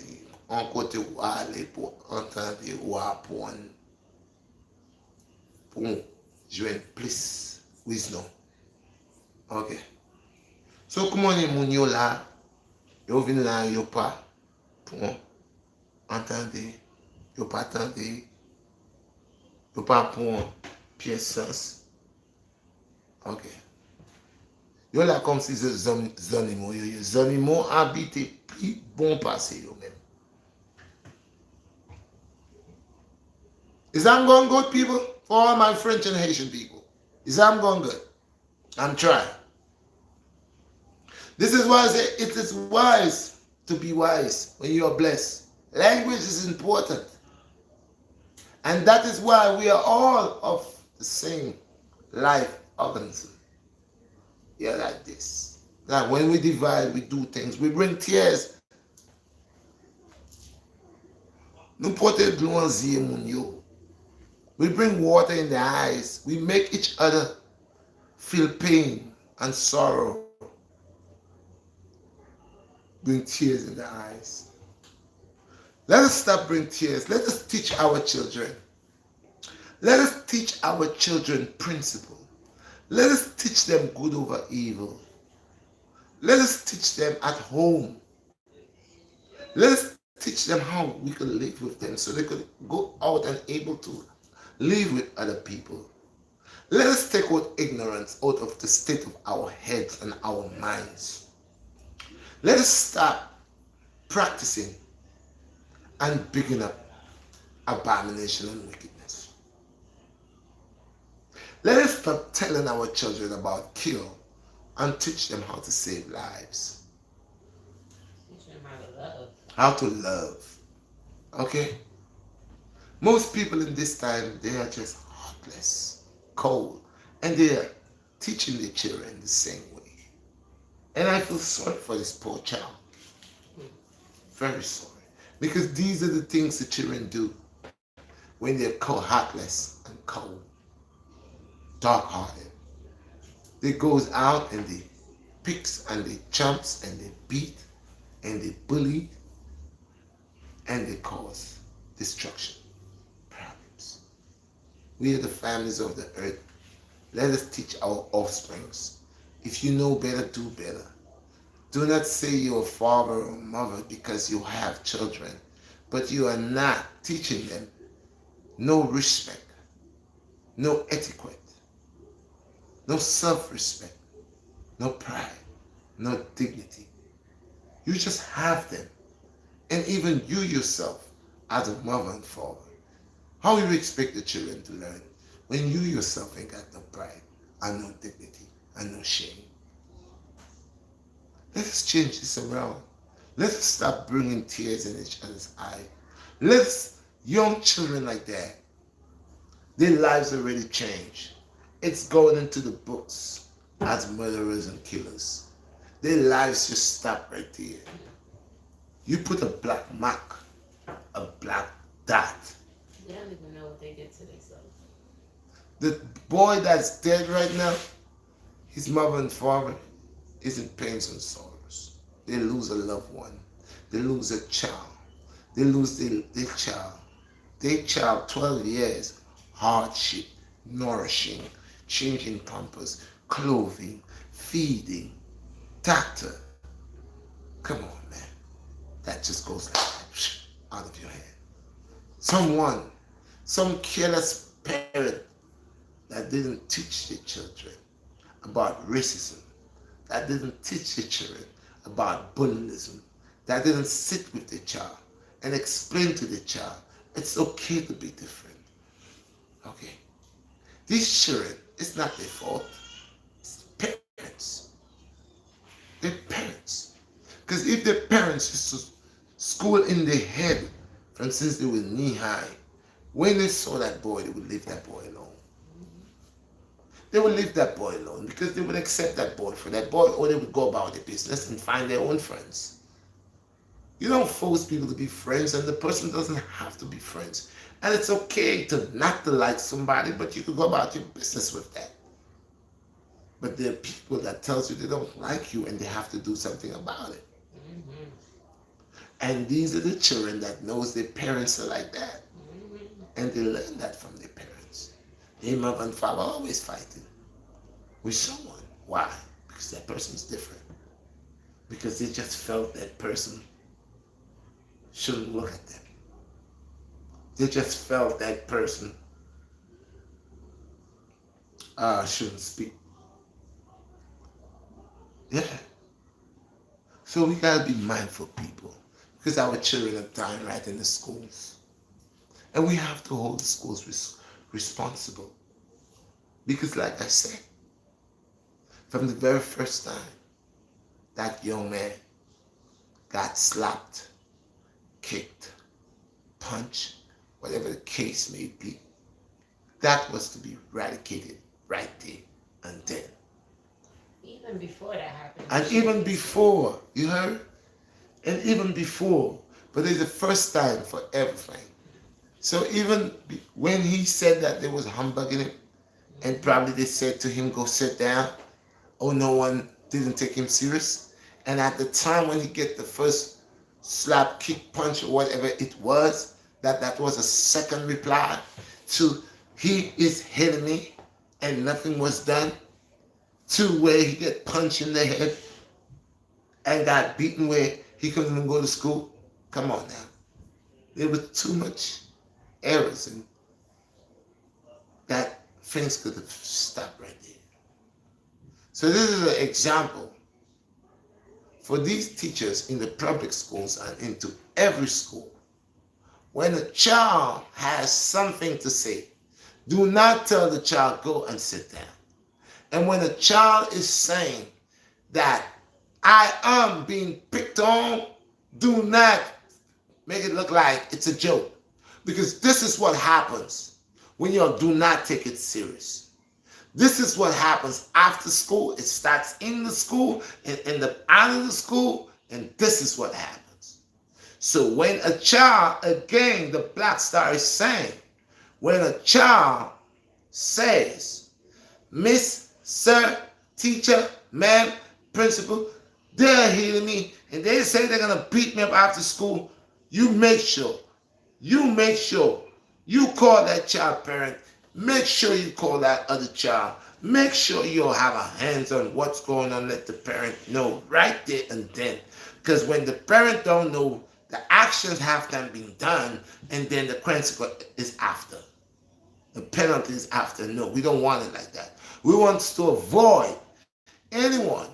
un côté où aller pour entendre ou apprendre. Pour jouer plus wisdom. Ok. So comment les moun yo là, yo vinn là yo pas pour entendre, yo pas attendre, yo pas pour puissance. Ok. Yo là comme si les animaux, les animaux habitent plus bon passé yo même. Is that going good, people? For all my French and Haitian people. Is that going good? I'm trying. This is why I say it is wise to be wise when you are blessed. Language is important. And that is why we are all of the same life organism. Yeah, like this. Like when we divide, we do things. We bring tears. Nous portons de l'eau en yeux, mon yo. We bring water in the eyes. We make each other feel pain and sorrow. Bring tears in the eyes. Let us stop bringing tears. Let us teach our children. Let us teach our children principle. Let us teach them good over evil. Let us teach them at home. Let us teach them how we can live with them so they could go out and able to live with other people. Let us take out ignorance out of the state of our heads and our minds. Let us start practicing and bigging up abomination and wickedness. Let us stop telling our children about kill and teach them how to save lives. Teach them how to love. How to love. Okay? Most people in this time, they are just heartless, cold, and they are teaching their children the same way. And I feel sorry for this poor child. Very sorry. Because these are the things the children do when they're cold, heartless and cold, dark-hearted. They goes out and they picks and they jumps and they beat and they bully and they cause destruction. We are the families of the earth. Let us teach our offsprings. If you know better, do better. Do not say you're a father or mother because you have children, but you are not teaching them no respect, no etiquette, no self-respect, no pride, no dignity. You just have them. And even you yourself as a mother and father. How you expect the children to learn when you yourself ain't got no pride and no dignity and no shame? Let us change this around. Let us stop bringing tears in each other's eye. Let us, young children like that, their lives already changed. It's going into the books as murderers and killers. Their lives just stop right there. You put a black mark, a black dot. They don't even know what they did to themselves. The boy that's dead right now, his mother and father is in pains and sorrows. They lose a loved one. They lose a child. They lose their child. Their child, 12 years, hardship, nourishing, changing pampers, clothing, feeding, doctor. Come on, man. That just goes like out of your head. Some careless parent that didn't teach their children about racism, that didn't teach their children about bullying, that didn't sit with their child and explain to the child it's okay to be different. Okay? These children, it's not their fault. It's parents. Their parents. Because if their parents used to school in their head from since they were knee high, when they saw that boy, they would leave that boy alone. They would leave that boy alone because they would accept that boy for that boy, or they would go about their business and find their own friends. You don't force people to be friends, and the person doesn't have to be friends. And it's okay to not to like somebody, but you can go about your business with that. But there are people that tells you they don't like you and they have to do something about it. Mm-hmm. And these are the children that knows their parents are like that. Mm-hmm. And they learn that from their parents. Their mother and father are always fighting with someone. Why? Because that person's different. Because they just felt that person shouldn't look at them. They just felt that person shouldn't speak. Yeah. So we gotta be mindful, people, because our children are dying right in the schools, and we have to hold the schools responsible. Because, like I said, from the very first time that young man got slapped, kicked, punched, whatever the case may be, that was to be eradicated right there and then. Even before that happened. And even before, you heard? And even before. But it's the first time for everything. So even when he said that they was humbugging him, and probably they said to him, go sit down, or no one didn't take him serious. And at the time when he get the first slap, kick, punch, or whatever it was, that was a second reply to he is hitting me and nothing was done, to where he get punched in the head and got beaten where he couldn't even go to school. Come on now. There was too much errors and that things could have stopped right there. So this is an example for these teachers in the public schools and into every school. When a child has something to say, do not tell the child, go and sit down. And when a child is saying that I am being picked on, do not make it look like it's a joke. Because this is what happens when you do not take it serious. This is what happens after school. It starts in the school and end up out of the school, and this is what happens. So when a child, again, the Black Star is saying, when a child says, Miss, Sir, Teacher, Ma'am, Principal, they're hitting me, and they say they're going to beat me up after school, you make sure you call that child parent. Make sure you call that other child. Make sure you'll have a hands on what's going on. Let the parent know right there and then. Because when the parent don't know, the actions have to be done, and then the consequence is after. The penalty is after. No, we don't want it like that. We want to avoid anyone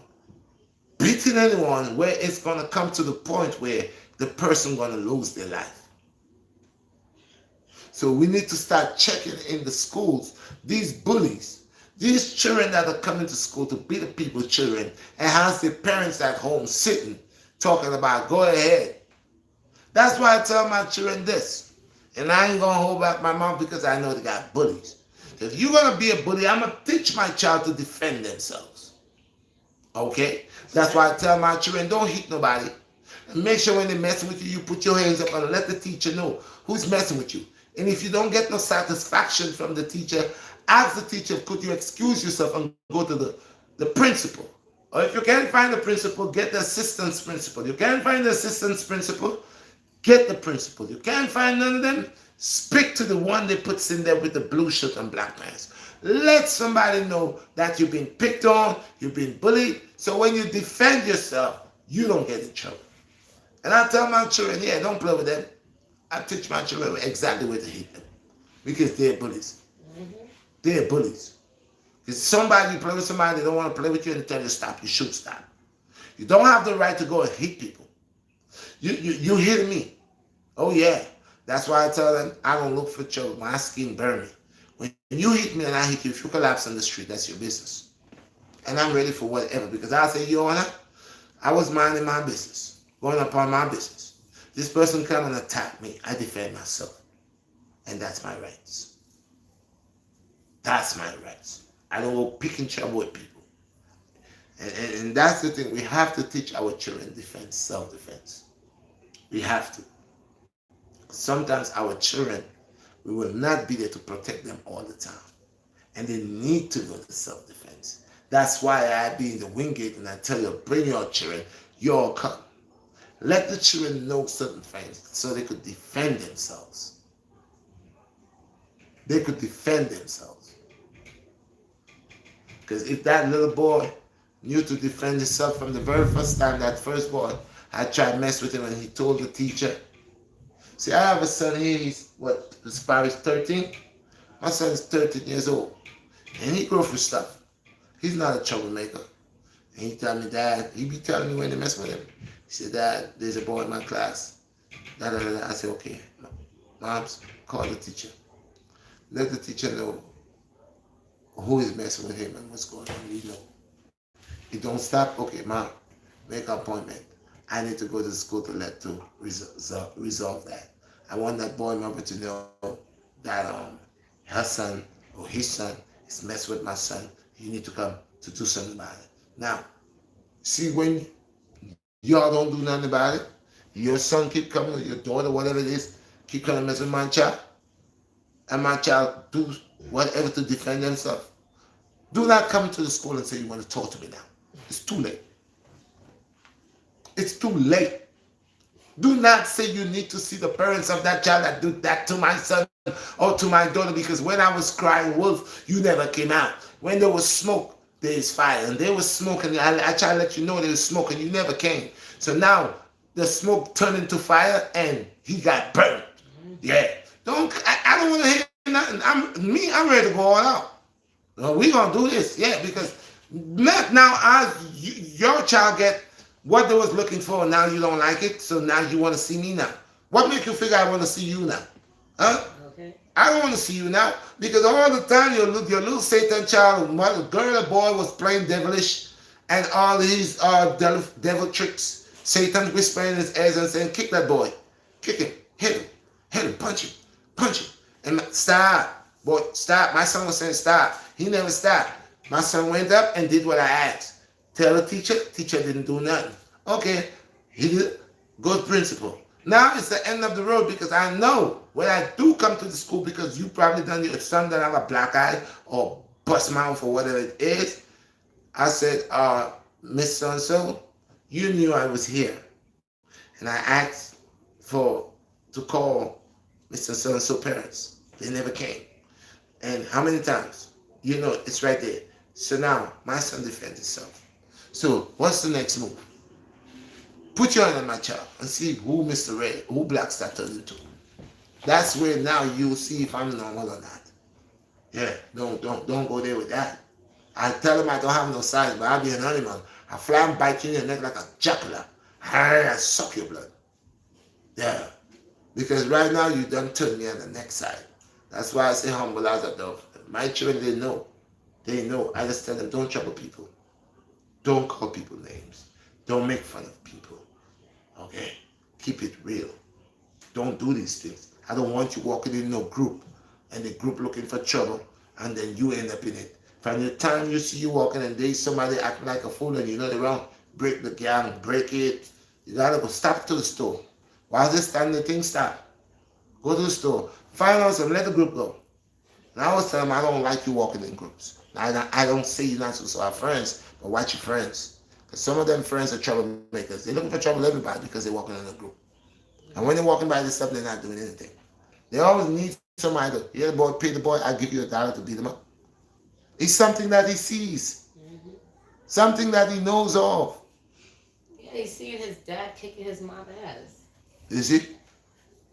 beating anyone where it's going to come to the point where the person going to lose their life. So we need to start checking in the schools, these bullies, these children that are coming to school to beat the people's children and has their parents at home sitting, talking about, go ahead. That's why I tell my children this. And I ain't going to hold back my mouth because I know they got bullies. If you're going to be a bully, I'm going to teach my child to defend themselves. Okay? That's why I tell my children, don't hit nobody. And make sure when they're messing with you, you put your hands up and let the teacher know who's messing with you. And if you don't get no satisfaction from the teacher, ask the teacher, could you excuse yourself and go to the principal? Or if you can't find the principal, get the assistant principal. You can't find the assistant principal, get the principal. You can't find none of them, speak to the one they puts in there with the blue shirt and black pants. Let somebody know that you've been picked on, you've been bullied, so when you defend yourself, you don't get in trouble. And I tell my children, yeah, don't play with them. I teach my children exactly where to hit them. Because they're bullies. Mm-hmm. They're bullies. Because somebody, you play with somebody, they don't want to play with you and they tell you to stop. You should stop. You don't have the right to go and hit people. You hit me. Oh, yeah. That's why I tell them, I don't look for trouble. My skin burn me. When you When you hit me and I hit you, if you collapse on the street, that's your business. And I'm ready for whatever because I'll say, Your Honor, I was minding my business, going upon my business. This person come and attack me. I defend myself. And that's my rights. That's my rights. I don't go picking trouble with people. And that's the thing. We have to teach our children defense, self-defense. We have to. Sometimes our children, we will not be there to protect them all the time. And they need to go to self-defense. That's why I be in the Wingate and I tell you, bring your children, you all come. Let the children know certain things so they could defend themselves. They could defend themselves. Because if that little boy knew to defend himself from the very first time, that first boy, I tried to mess with him and he told the teacher. See, I have a son here, he's what, as far as 13? My son is 13 years old. And he goes through stuff. He's not a troublemaker. And he tell me, Dad, he be telling me when they mess with him. He said, Dad, there's a boy in my class. Da, da, da, da. I said, okay, Moms, call the teacher. Let the teacher know who is messing with him and what's going on. You know. He don't stop, okay, Mom, make an appointment. I need to go to the school to resolve that. I want that boy mother to know that her son or his son is messing with my son. You need to come to do something about it. Now, see when y'all don't do nothing about it, your son keep coming, or your daughter, whatever it is, keep coming messing with my child, and my child do whatever to defend themselves. Do not come to the school and say you want to talk to me now. It's too late. It's too late. Do not say you need to see the parents of that child that do that to my son or to my daughter, because when I was crying wolf, you never came out. When there was smoke, there is fire. And there was smoke, and I try to let you know there was smoke, and you never came. So now the smoke turned into fire, and he got burned. Yeah. I don't want to hear nothing. I'm ready to go all out. We're going to do this. Yeah, because now your child get what they was looking for, now you don't like it, so now you want to see me now. What make you figure I want to see you now? Huh? Okay. I don't want to see you now, because all the time your little Satan child, girl or boy was playing devilish and all these devil tricks. Satan whispering in his ears and saying, kick that boy. Kick him. Hit him. Punch him. And stop. Boy, stop. My son was saying stop. He never stopped. My son went up and did what I asked. Tell the teacher didn't do nothing. Okay, he did good principle. Now it's the end of the road, because I know when I do come to the school, because you probably done your son that have a black eye or bust mouth or whatever it is. I said, Miss So-and-so, you knew I was here. And I asked to call Mr. So-and-so parents. They never came. And how many times? You know, it's right there. So now my son defends himself. So what's the next move? Put your hand on my child and see who who BlackStar turned into. That's where now you'll see if I'm normal or not. Yeah, don't go there with that. I tell him I don't have no size, but I'll be an animal. I fly and bite you in your neck like a jackal. I suck your blood. Yeah. Because right now you done turn me on the next side. That's why I say humble as a dove. My children, they know. They know. I just tell them, don't trouble people. Don't call people names. Don't make fun of people. Okay? Keep it real. Don't do these things. I don't want you walking in no group and the group looking for trouble and then you end up in it. From the time you see you walking and there's somebody acting like a fool and you know they're wrong, break the gang, break it. You gotta go. Stop to the store. While this time the thing stop. Go to the store. Find out some, let the group go. And I always tell them I don't like you walking in groups. I don't say you're not supposed to have friends, but watch your friends. Because some of them friends are troublemakers. They're looking for trouble everybody because they're walking in a group. And when they're walking by themselves, they're not doing anything. They always need somebody to, yeah, boy, pay the boy, I'll give you $1 to beat him up. It's something that he sees. Mm-hmm. Something that he knows of. Yeah, he's seeing his dad kicking his mom ass. You see?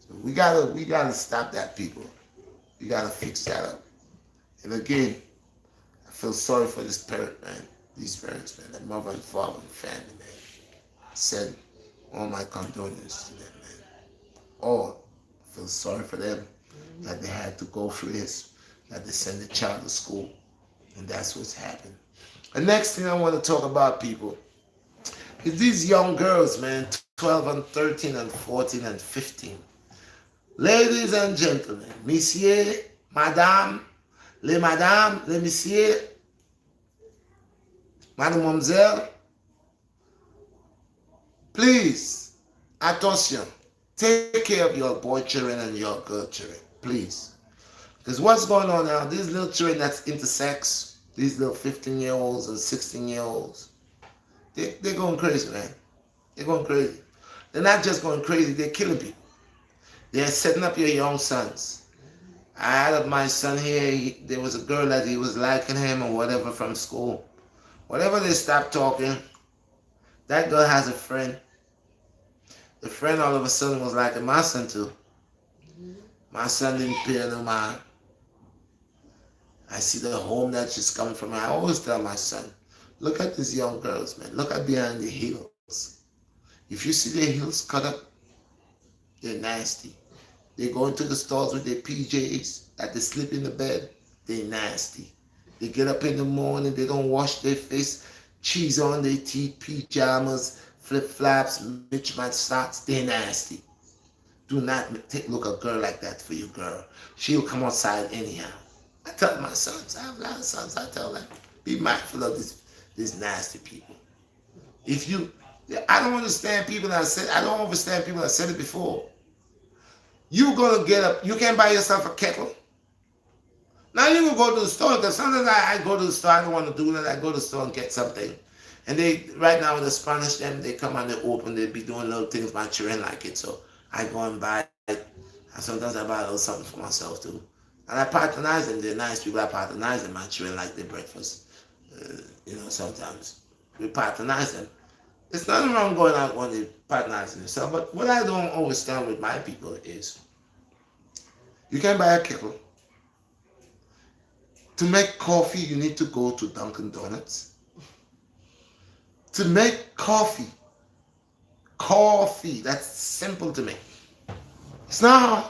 So we gotta stop that, people. We gotta fix that up. And again, I feel sorry for this parent, man. These parents, man. That mother and father and family, man. I said all my condolences to them, man. All. I feel sorry for them that they had to go through this. that they send the child to school. And that's what's happened. The next thing I want to talk about, people, is these young girls, man, 12 and 13 and 14 and 15. Ladies and gentlemen, messieurs, madame, les messieurs, mademoiselle, please, attention, take care of your boy children and your girl children, please. Because what's going on now, these little children that's intersex, these little 15-year-olds and 16-year-olds, they're going crazy, man. They're going crazy. They're not just going crazy, they're killing people. They're setting up your young sons. I had my son here, there was a girl that he was liking him or whatever from school. Whatever they stopped talking, that girl has a friend. The friend all of a sudden was liking my son too. My son didn't pay no mind. I see the home that she's coming from. I always tell my son, look at these young girls, man. Look at behind the heels. If you see their heels cut up, they're nasty. They go into the stores with their PJs, that they sleep in the bed, they're nasty. They get up in the morning, they don't wash their face, cheese on their teeth, pajamas, flip-flops, mismatched socks, they're nasty. Do not look a girl like that for you, girl. She'll come outside anyhow. I tell my sons, I have a lot of sons, I tell them, be mindful of these nasty people. If you, I don't understand people that said, I don't understand people that said it before. You're gonna get up, you can buy yourself a kettle. Now you can go to the store, because sometimes I go to the store, I don't want to do that, I go to the store and get something. And they, right now when they Spanish them, they come and they open, they be doing little things, my children like it, so I go and buy it. And sometimes I buy a little something for myself too. And I patronize them, they're nice people, I patronize them, my children like their breakfast. Sometimes we patronize them. There's nothing wrong going out when they patronize themselves, but what I don't understand with my people is, you can buy a kettle. To make coffee, you need to go to Dunkin' Donuts. To make coffee, that's simple to make. It's not hard.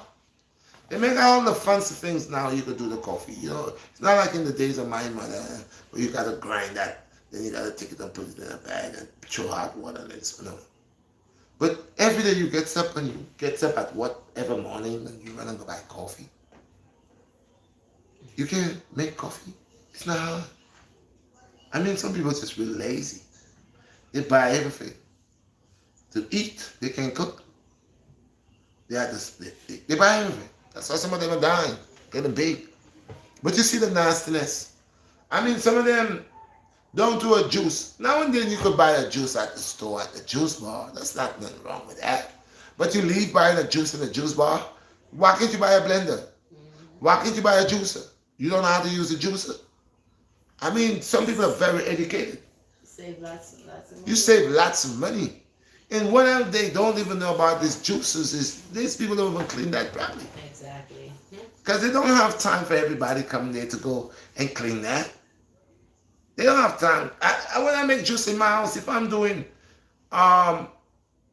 They make all the fancy things now, you could do the coffee. It's not like in the days of my mother, where you gotta grind that, then you gotta take it and put it in a bag and throw hot water and it's, But every day you get up and you get up at whatever morning and you run and go buy coffee. You can make coffee. It's not hard. I mean, some people are just really lazy. They buy everything. To eat, they can cook. They buy everything. That's why some of them are dying, getting big. But you see the nastiness. I mean, some of them don't do a juice. Now and then you could buy a juice at the store, at the juice bar. There's nothing wrong with that. But you leave buying a juice in the juice bar. Why can't you buy a blender? Why can't you buy a juicer? You don't know how to use a juicer? I mean, some people are very educated. Save lots and lots of money. You save lots of money. And what else they don't even know about these juices is these people don't even clean that properly. Exactly. Because they don't have time for everybody coming there to go and clean that. They don't have time. When I make juice in my house, if I'm doing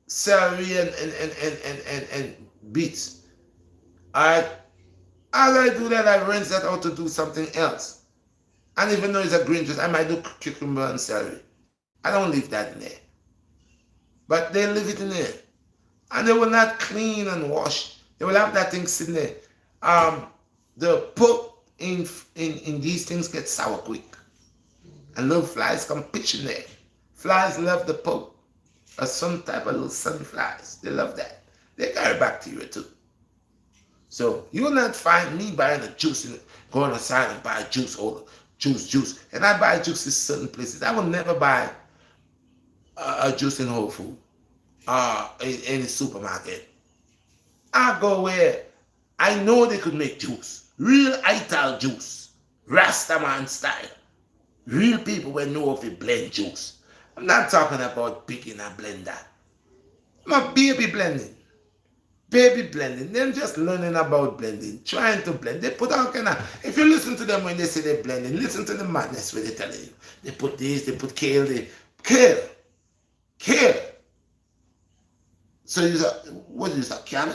celery and beets, as I do that, I rinse that out to do something else. And even though it's a green juice, I might do cucumber and celery. I don't leave that in there. But they leave it in there. And they will not clean and wash. They will have that thing sitting there. The pulp in these things gets sour quick. And little flies come pitching there. Flies love the pulp. Or some type of little sunny flies. They love that. They carry bacteria too. So you will not find me buying a juice and going outside and buy juice or juice. And I buy juice in certain places. I will never buy a juice in Whole Foods in the supermarket. I go where I know they could make juice. Real Ital juice. Rastaman style. Real people will know if they blend juice. I'm not talking about picking a blender. I'm a baby blending. Baby blending. They're just learning about blending, trying to blend. They put all kind of, if you listen to them when they say they're blending, listen to the madness where they tell you. They put this, they put kale, kale. So you say, what is that, kale?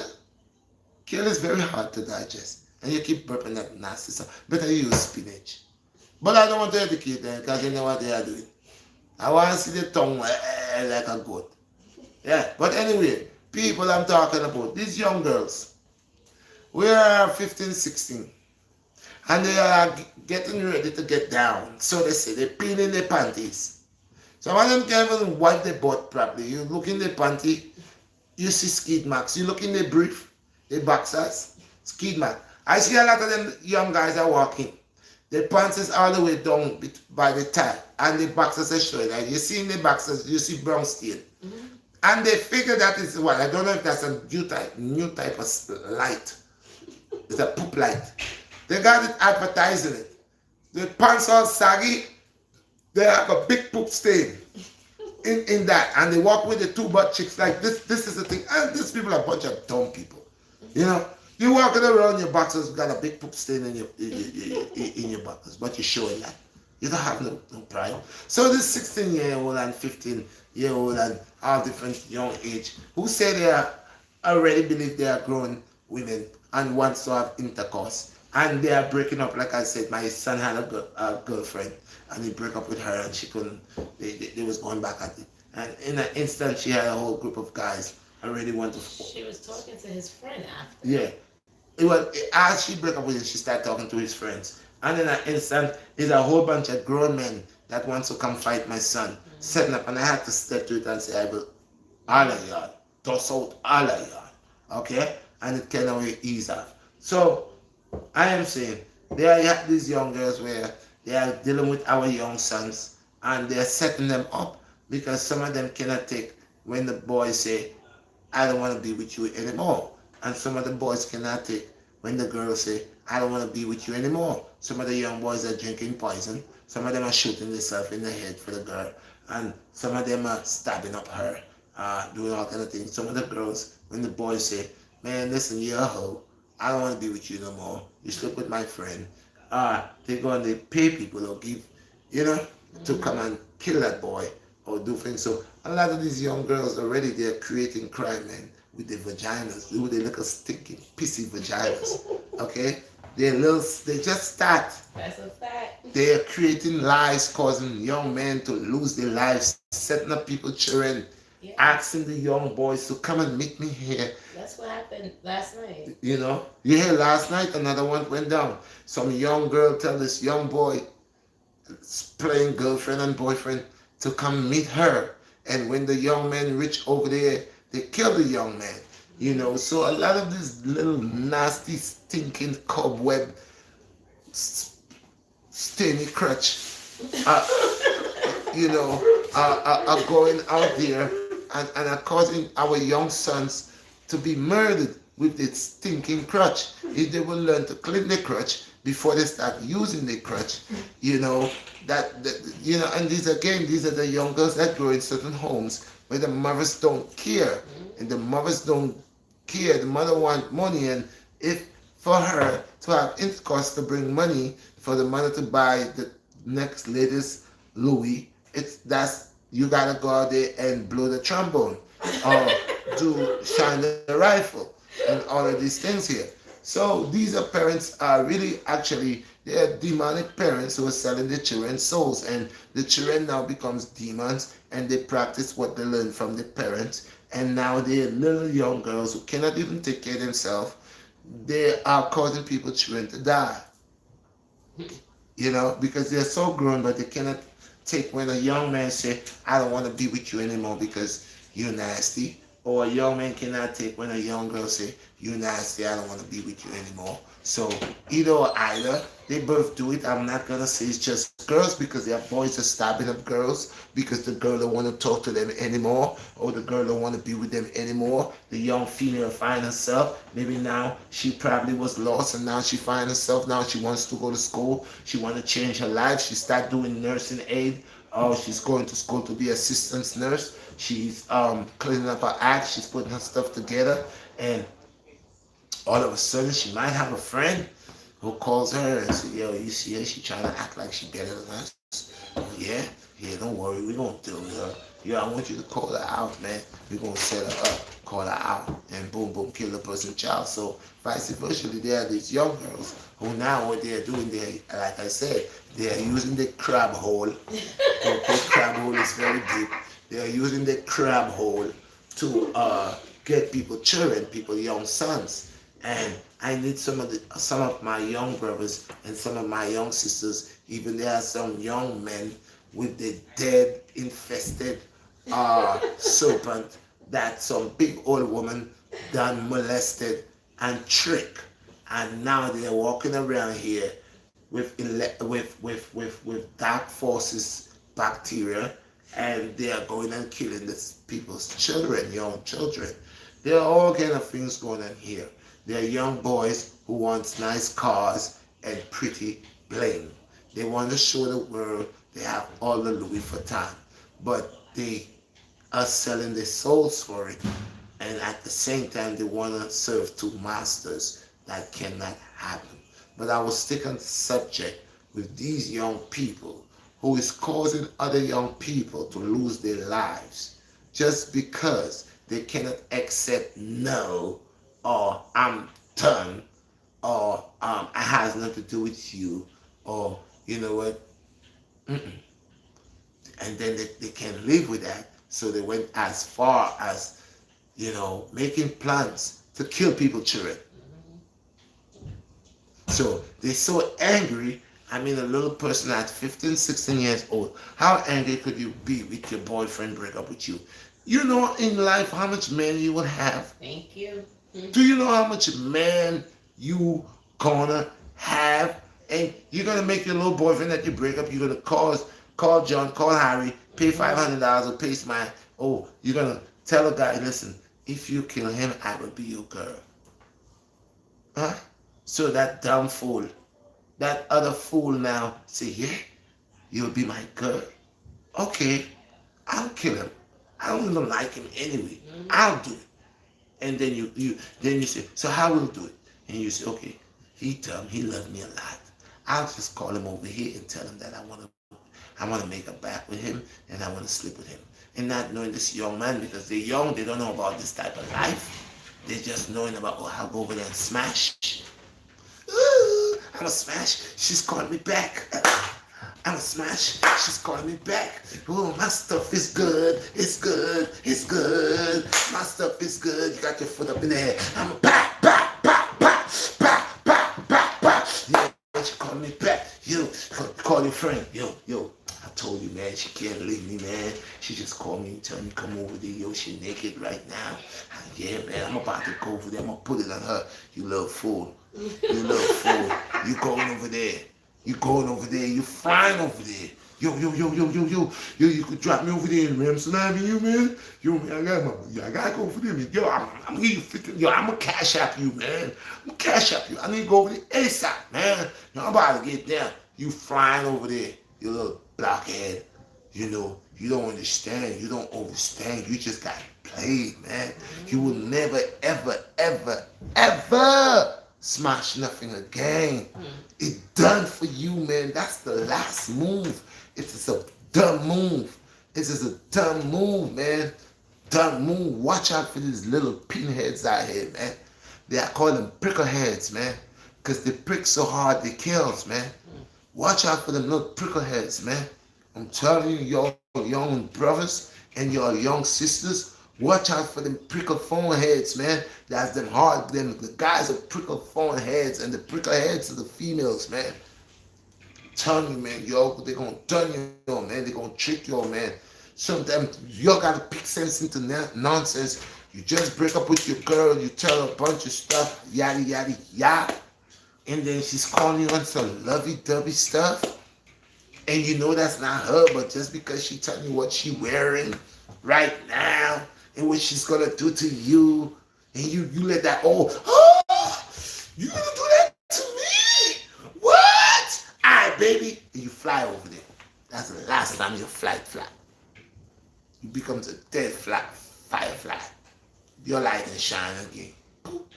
Kale is very hard to digest. and you keep burping that nasty stuff. Better use spinach. But I don't want to educate them because they know what they are doing. I want to see the tongue like a goat. Yeah, but anyway, people I'm talking about, these young girls, we are 15, 16, and they are getting ready to get down. So they say they're peeling their panties. Some of them can't even wipe their butt properly. You look in their panty, you see skid marks. You look in their brief, their boxers, skid mark. I see a lot of them young guys are walking. Their pants is all the way down by the thigh, and the boxers are showing. Like you see in the boxers, you see brown stain. Mm-hmm. And they figure that is what? I don't know if that's a new type of light. It's a poop light. They got it advertising it. The pants all saggy, they have a big poop stain in that. And they walk with the two butt chicks like this. This is the thing. And these people are a bunch of dumb people. You know? You walking around your boxers got a big poop stain in your boxers, but you're showing that. You don't have no pride. So this 16-year-old and 15-year-old and all different young age who say they are already believe they are grown women and wants to have intercourse, and they are breaking up. Like I said, my son had a girlfriend and he broke up with her and she couldn't. They was going back at it, and in an instant she had a whole group of guys already want to. She was talking to his friend after. Yeah. It was as she broke up with him, she started talking to his friends. And in an instant, there's a whole bunch of grown men that wants to come fight my son, setting up, and I had to step to it and say, I will all of y'all, toss out all of y'all. Okay? And it kind of ease off. So I am saying there are these young girls where they are dealing with our young sons and they're setting them up because some of them cannot take when the boys say, I don't want to be with you anymore. And some of the boys cannot take when the girls say, I don't want to be with you anymore. Some of the young boys are drinking poison. Some of them are shooting themselves in the head for the girl. And some of them are stabbing up her, doing all kind of things. Some of the girls, when the boys say, man, listen, you're a hoe. I don't want to be with you no more. You sleep with my friend. They go and they pay people or give, to come and kill that boy or do things. So a lot of these young girls already, they're creating crime, man, with their vaginas, with their little stinking, pissy vaginas. Okay? They just start. That's a fact. They are creating lies, causing young men to lose their lives, setting up people's children, asking the young boys to come and meet me here. That's what happened last night. Yeah, last night another one went down. Some young girl tell this young boy, playing girlfriend and boyfriend, to come meet her. And when the young men reach over there, they kill the young man. So a lot of this little nasty, stinking cobweb, stainy crutch, are going out there and are causing our young sons to be murdered with this stinking crutch. If they will learn to clean their crutch before they start using their crutch, and these are the young girls that grow in certain homes where the mothers don't care, and the mothers don't care. The mother want money, and if for her to have intercourse to bring money for the mother to buy the next latest Louis, you gotta go out there and blow the trombone or shine the rifle and all of these things here. So these are parents are really actually they're demonic parents who are selling their children's souls, and the children now becomes demons and they practice what they learned from the parents, and now they're little young girls who cannot even take care of themselves. They are causing people's children to die. Because they're so grown but they cannot take when a young man say, I don't want to be with you anymore because you're nasty. Or a young man cannot take when a young girl say, you nasty, I don't want to be with you anymore. So either or either, they both do it. I'm not going to say it's just girls because their boys are stabbing up girls because the girl don't want to talk to them anymore or the girl don't want to be with them anymore. The young female find herself, maybe now she probably was lost and now she find herself, now she wants to go to school. She want to change her life. She start doing nursing aid. She's going to school to be assistant nurse. She's cleaning up her act. She's putting her stuff together. And all of a sudden, she might have a friend who calls her and says, yo, you see her? She trying to act like she better than us. Yeah, don't worry. We're going to deal with her. Yeah, I want you to call her out, man. We're going to set her up. call her out, and boom, boom, kill the person's child. So vice versa, there are these young girls who now what they're doing, they like I said, they are using the crab hole. Okay, crab hole is very deep. They are using the crab hole to get people children, people young sons. And I need some of my young brothers and some of my young sisters. Even there are some young men with the dead infested serpent that some big old woman done molested and trick, and now they're walking around here with dark forces bacteria, and they are going and killing the people's children, young children. There are all kind of things going on here. There are young boys who want nice cars and pretty bling. They want to show the world they have all the Louis Vuitton, but they are selling their souls for it. And at the same time, they want to serve two masters. That cannot happen. But I will stick on the subject with these young people who is causing other young people to lose their lives just because they cannot accept no, or I'm done, or it has nothing to do with you, or you know what, and then they can't live with that. So they went as far as, making plans to kill people children. So they're so angry. I mean, a little person at 15, 16 years old, how angry could you be with your boyfriend break up with you? You know in life how much man you would have? Thank you. Do you know how much man you gonna have? And you're gonna make your little boyfriend that you break up, you're gonna call John, call Harry, pay $500 or pay my, you're gonna tell a guy, listen, if you kill him, I will be your girl. Huh? So that dumb fool, that other fool now say, yeah, you'll be my girl. Okay, I'll kill him. I don't even like him anyway. I'll do it. And then you say, so how will do it? And you say, okay, he dumb, he loved me a lot. I'll just call him over here and tell him that I wanna make a back with him and I wanna sleep with him. And not knowing this young man, because they're young, they don't know about this type of life. They're just knowing about, I'll go over there and smash. Ooh, I'm a smash. She's calling me back. I'm a smash. She's calling me back. Oh, my stuff is good. It's good. It's good. My stuff is good. You got your foot up in the air. I'm a back, back, back, back, back, back, back, back. Yeah, she calling me back. Yo, call your friend. Yo. I told you, man, she can't leave me, man. She just called me and told me come over there. Yo, she naked right now. Yeah, man, I'm about to go over there. I'm going to put it on her. You little fool. You little fool. You going over there. You going over there. You flying over there. Yo. You could drop me over there in Ramson Avenue, man. Yo, man, I gotta go over there, man. Yo, I'm gonna 50. Yo, I'm gonna cash app you, man. I'm gonna cash app you. I need to go over there ASAP, man. Yo, I'm about to get down. You flying over there. You little blockhead. You don't understand. You don't understand. You just got played, man. You will never, ever, ever, ever smash nothing again. It's done for you, man. That's the last move. It's just a dumb move. It's just a dumb move, man. Dumb move. Watch out for these little pinheads out here, man. They are calling them prickleheads, man. Because they prick so hard they kills, man. Watch out for them little prickleheads, man. I'm telling you, your young brothers and your young sisters, watch out for them prickle phone heads, man. That's them hard, the guys are prickle phone heads, and the prickle heads are the females, man. I'm telling you, man, they're gonna turn you on, man. They're gonna trick you, man. Sometimes you gotta pick sense into nonsense. You just break up with your girl, you tell her a bunch of stuff, yada yada yada, and then she's calling you on some lovey-dovey stuff. And you know that's not her, but just because she telling you what she wearing right now and what she's gonna do to you, and you let that, you gonna do that to me? What? Alright, baby. And you fly over there. That's the last time you fly. You become a dead firefly. Your light and shine again.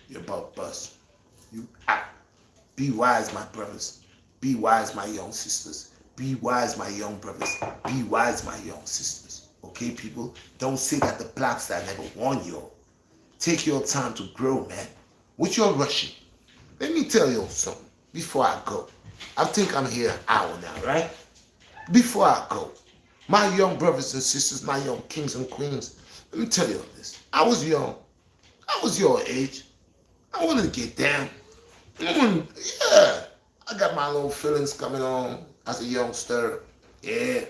You're about bust. Be wise, my brothers. Be wise, my young sisters. Be wise, my young brothers. Be wise, my young sisters. Okay, people? Don't say that the BlackStar never warned you. Take your time to grow, man. What you're rushing? Let me tell you something before I go. I think I'm here an hour now, right? Before I go, my young brothers and sisters, my young kings and queens, let me tell you this. I was young. I was your age. I wanted to get down. Yeah, I got my little feelings coming on as a youngster. Yeah,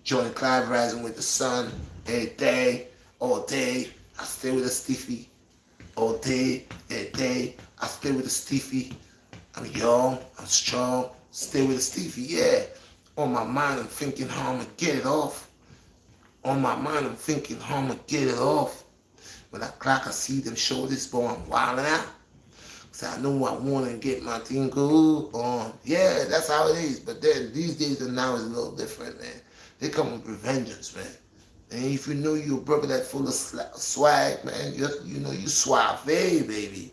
joining Clive Rising with the sun every day, all day. I stay with a stiffy all day, every day. I stay with a stiffy. I'm young, I'm strong, stay with a stiffy. Yeah, on my mind, I'm thinking how I'm gonna get it off. On my mind, I'm thinking how I'm gonna get it off. When I clock, I see them shoulders, boy, I'm wilding out. So I know I want to get my thing good on. Yeah, that's how it is. But then these days and now is a little different, man. They come with vengeance, man. And if you know you're a brother that full of swag, man, you know you suave, baby.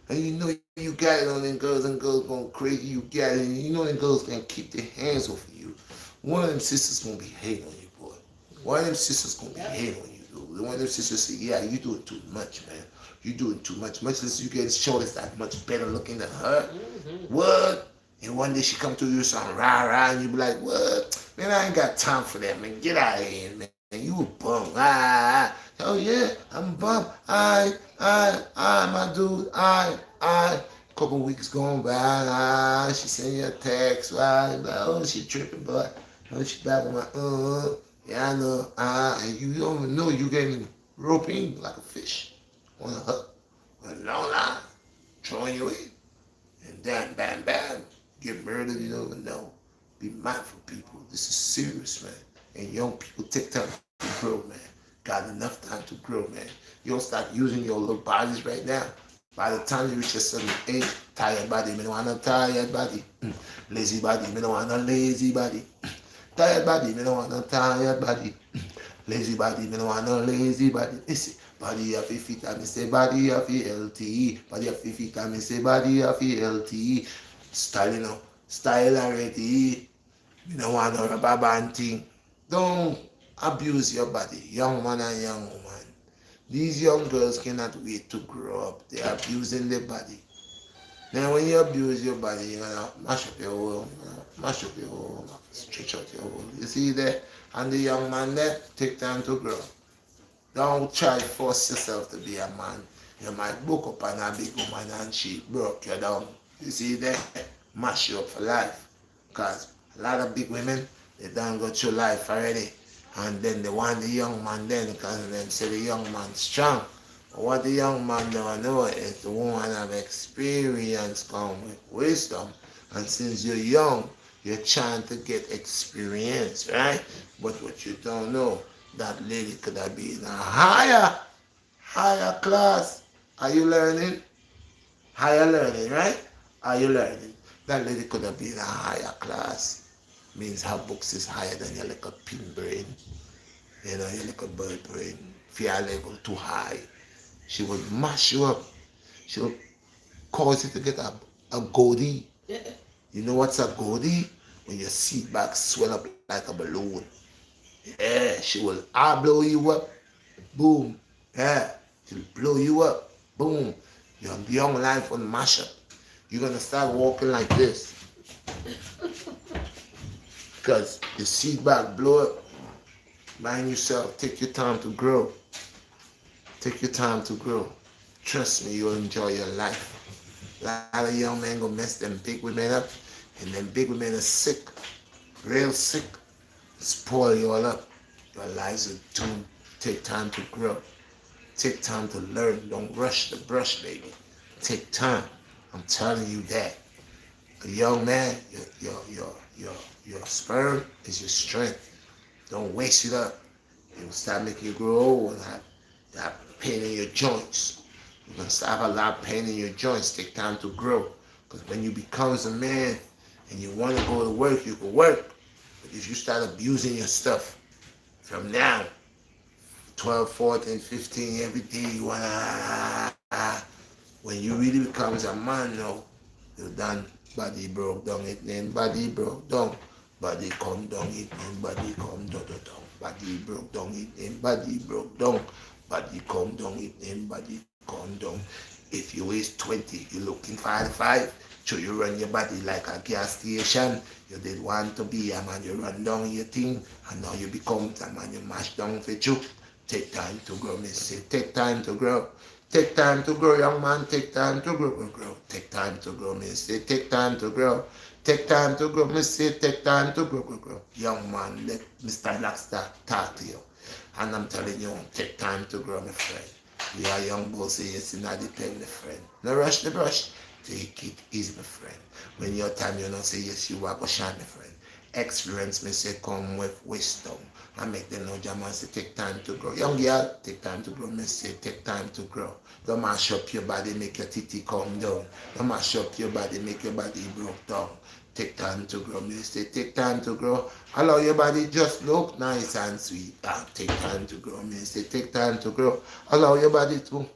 And you know you got it on them girls and girls going crazy, you got it. And you know them girls can keep their hands off of you. One of them sisters gonna be hating on you, boy. One of them sisters gonna be hating on you, dude. One of them sisters say, yeah, you doing too much, man. You doing too much. Much less you get shoulders that much better looking than her. What? And one day she come to you some rah and you be like, what? Man, I ain't got time for that, man. Get out of here, man. You a bum. Oh yeah, I'm a bum. My dude. Couple weeks going by, she send you a text, oh, she tripping, but oh, she back on my, yeah, I know, and you don't even know you getting roping like a fish on a hook with a long line, throwing you in, and then bam, bam, get murdered, you don't even know. Be mindful, people. This is serious, man. And young people take time to grow, man. Got enough time to grow, man. You don't start using your little bodies right now. By the time you reach a certain age, tired body, me don't want no tired body. Lazy body, me don't want no lazy body. Tired body, me don't want no tired body. Lazy body, me don't want no lazy body. Listen, body of fit, I say body of LTE. Body of fit, I say body of LTE. Style, you know, style already. Me don't want no rubber band thing. Don't abuse your body, young man and young woman. These young girls cannot wait to grow up. They're abusing their body. Now when you abuse your body, you're gonna mash up your hole, stretch out your hole. You see there? And the young man there, take time to grow. Don't try to force yourself to be a man. You might book up on a big woman and she broke you down. You see there? Mash you up for life. Because a lot of big women, they done go through life already. And then they want the young man then because they say the young man strong. But what the young man don't know is the woman have experience come with wisdom. And since you're young, you're trying to get experience, right? But what you don't know, that lady could have been a higher class. Are you learning? Higher learning, right? Are you learning? That lady could have been a higher class. Means her books is higher than your little pin brain. You know, your little bird brain. If you are level too high, she would mash you up. She would cause you to get a goatee. You know what's a goatee? When your seat back swell up like a balloon. Yeah, she will blow you up. Boom. Yeah, she'll blow you up. Boom. Your young life will mash up. You're gonna start walking like this. Because your seat back blow up. Mind yourself. Take your time to grow. Take your time to grow. Trust me, you'll enjoy your life. A lot of young men gonna mess them big women up, and them big women are sick, real sick. Spoil you all up. Your lives are doomed. Take time to grow. Take time to learn. Don't rush the brush, baby. Take time. I'm telling you that. A young man, your sperm is your strength. Don't waste it up. It will start making you grow old and have pain in your joints. You're going to start have a lot of pain in your joints. Take time to grow. Because when you become a man and you want to go to work, you can work. But if you start abusing your stuff from now, 12, 14, 15, every day you want to, when you really becomes a man now, you're done. Body broke down, it then body broke down. Body come down, it then body come down. Body broke down, it then body broke down. Body come down, it then body calm down. If you is 20, you looking 45, so you run your body like a gas station. You did want to be a man, you run down your thing, and now you become a man, you mash down for you. Take time to grow, me say, take time to grow. Take time to grow, young man, take time to grow. Take time to grow, me say, take time to grow. Take time to grow, me say, take time to grow. Young man, let Mr. BlackStar talk to you. And I'm telling you, take time to grow, my friend. We are young boys, it's not depend, my friend. No rush the brush. Take it easy, my friend. When your time, you know, say yes, you are going to shine, my friend. Experience, me say, come with wisdom. I make them know, Jaman, say, take time to grow. Young girl, take time to grow, me say, take time to grow. Don't mash up your body, make your titty come down. Don't mash up your body, make your body broke down. Take time to grow, me say, take time to grow. Allow your body just look nice and sweet. Take time to grow, me say, take time to grow. Allow your body to,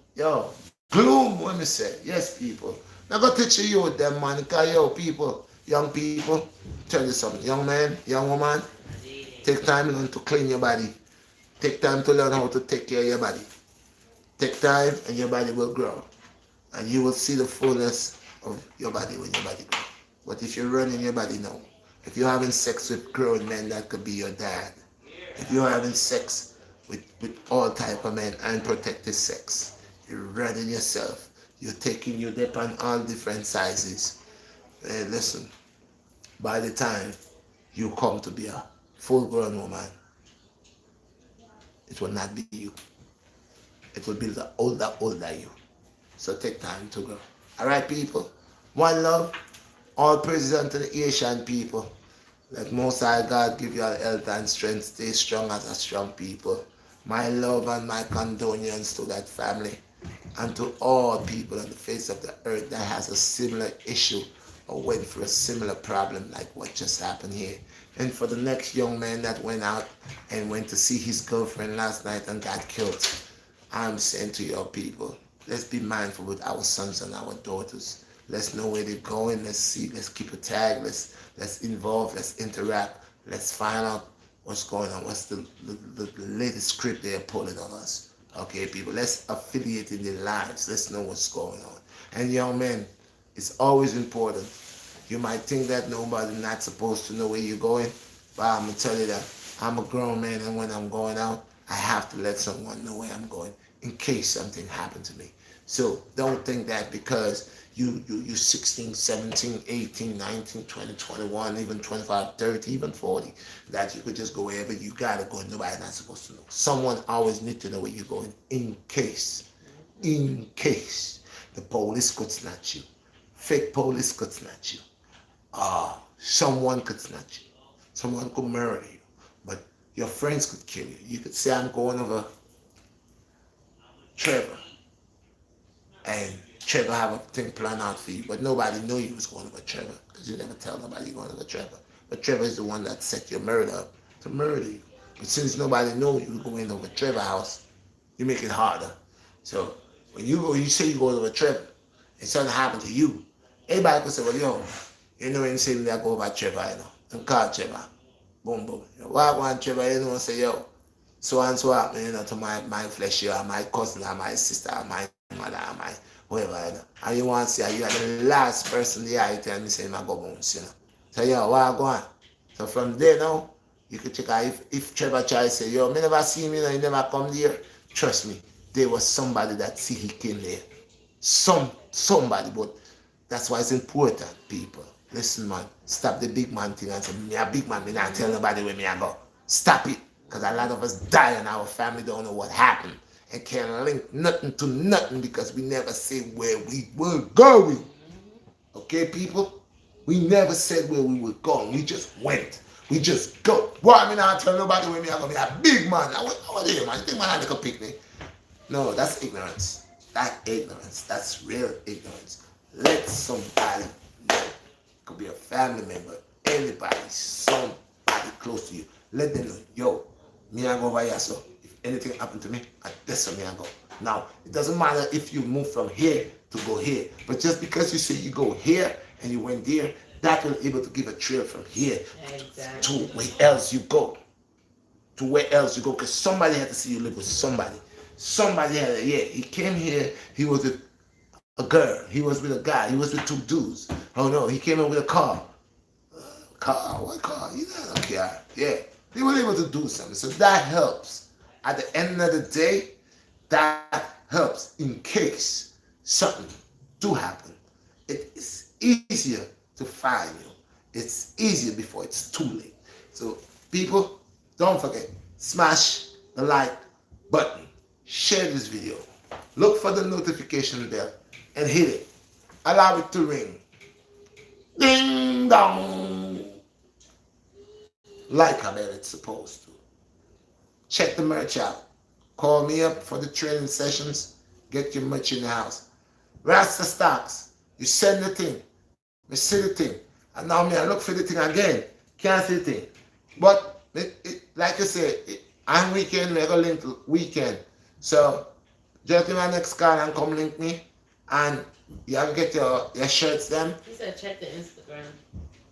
gloom, when me say, yes, people. Now go teach you them, man, because, people, young people, tell you something, young man, young woman, take time to clean your body. Take time to learn how to take care of your body. Take time and your body will grow. And you will see the fullness of your body when your body grows. But if you're running your body now, if you're having sex with grown men, that could be your dad. If you're having sex with all type of men, unprotected sex, you're running yourself. You're taking your dip on all different sizes. Hey, listen, by the time you come to be a full-grown woman, it will not be you. It will be the older you. So take time to grow. All right, people. One love. All praises unto the Asian people. Let Most High God give you all health and strength. Stay strong as a strong people. My love and my condolences to that family and to all people on the face of the earth that has a similar issue or went through a similar problem like what just happened here. And for the next young man that went out and went to see his girlfriend last night and got killed, I'm saying to your people, let's be mindful with our sons and our daughters. Let's know where they're going. Let's see. Let's keep a tag. Let's involve. Let's interact. Let's find out what's going on. What's the latest script they're pulling on us. Okay, people. Let's affiliate in their lives. Let's know what's going on. And young men, it's always important. You might think that nobody's not supposed to know where you're going, but I'm gonna tell you that I'm a grown man, and when I'm going out, I have to let someone know where I'm going in case something happened to me. So don't think that because you 16, 17, 18, 19, 20, 21, even 25, 30, even 40, that you could just go wherever you gotta go and nobody's not supposed to know. Someone always needs to know where you're going in case the police could snatch you. Fake police could snatch you. Someone could snatch you. Someone could murder you. But your friends could kill you. You could say, I'm going over Trevor. And Trevor have a thing planned out for you. But nobody knew you was going over Trevor. Because you never tell nobody you're going over Trevor. But Trevor is the one that set your murder up to murder you. But since nobody knew you were going over Trevor's house, you make it harder. So when you say you go over Trevor, and something happened to you, everybody could say, well, you know when you say that go over Trevor, and call Trevor. Boom, boom. Why want Trevor, say, so and so happened, to my flesh, or my cousin, or my sister, or my mother, or my whoever, And you want to say, you are the last person there, tell me, say, my go bones, So, why go on? So from there now, you could check out if Trevor try to say, me never see him, he never come there. Trust me, there was somebody that see he came there. Somebody, but that's why it's important, people. Listen, man, stop the big man thing and say, me a big man, me not tell nobody where me I go. Stop it, because a lot of us die and our family don't know what happened and can't link nothing to nothing because we never say where we were going. Okay, people? We never said where we were going. We just went. We just go. Why me not tell nobody where me I go? Me a big man. I was there, man. You think man had to pick me? No, that's ignorance. That's real ignorance. Let somebody know. It could be a family member, anybody, somebody close to you. Let them know, me I go over here, so if anything happened to me, that's where me I go. Now, it doesn't matter if you move from here to go here, but just because you say you go here and you went there, that will be able to give a trail from here to where else you go. To where else you go, because somebody had to see you live with somebody. Somebody else, yeah, he came here, he was with a girl, he was with a guy, he was with two dudes. Oh no, he came in with a car. Car, what car? You know, a car. Yeah. They were able to do something. So that helps. At the end of the day, that helps in case something do happen. It is easier to find you. It's easier before it's too late. So people, don't forget, smash the like button. Share this video. Look for the notification bell and hit it. Allow it to ring. Ding dong. Like how it's supposed to. Check the merch out. Call me up for the training sessions. Get your merch in the house. Rasta stocks. You send the thing. Me see the thing. And now me I look for the thing again. Can't see the thing. But like I said, on weekend, we're going to link weekend. So just give me my next call and come link me. And you have to get your shirts then. He said check the Instagram.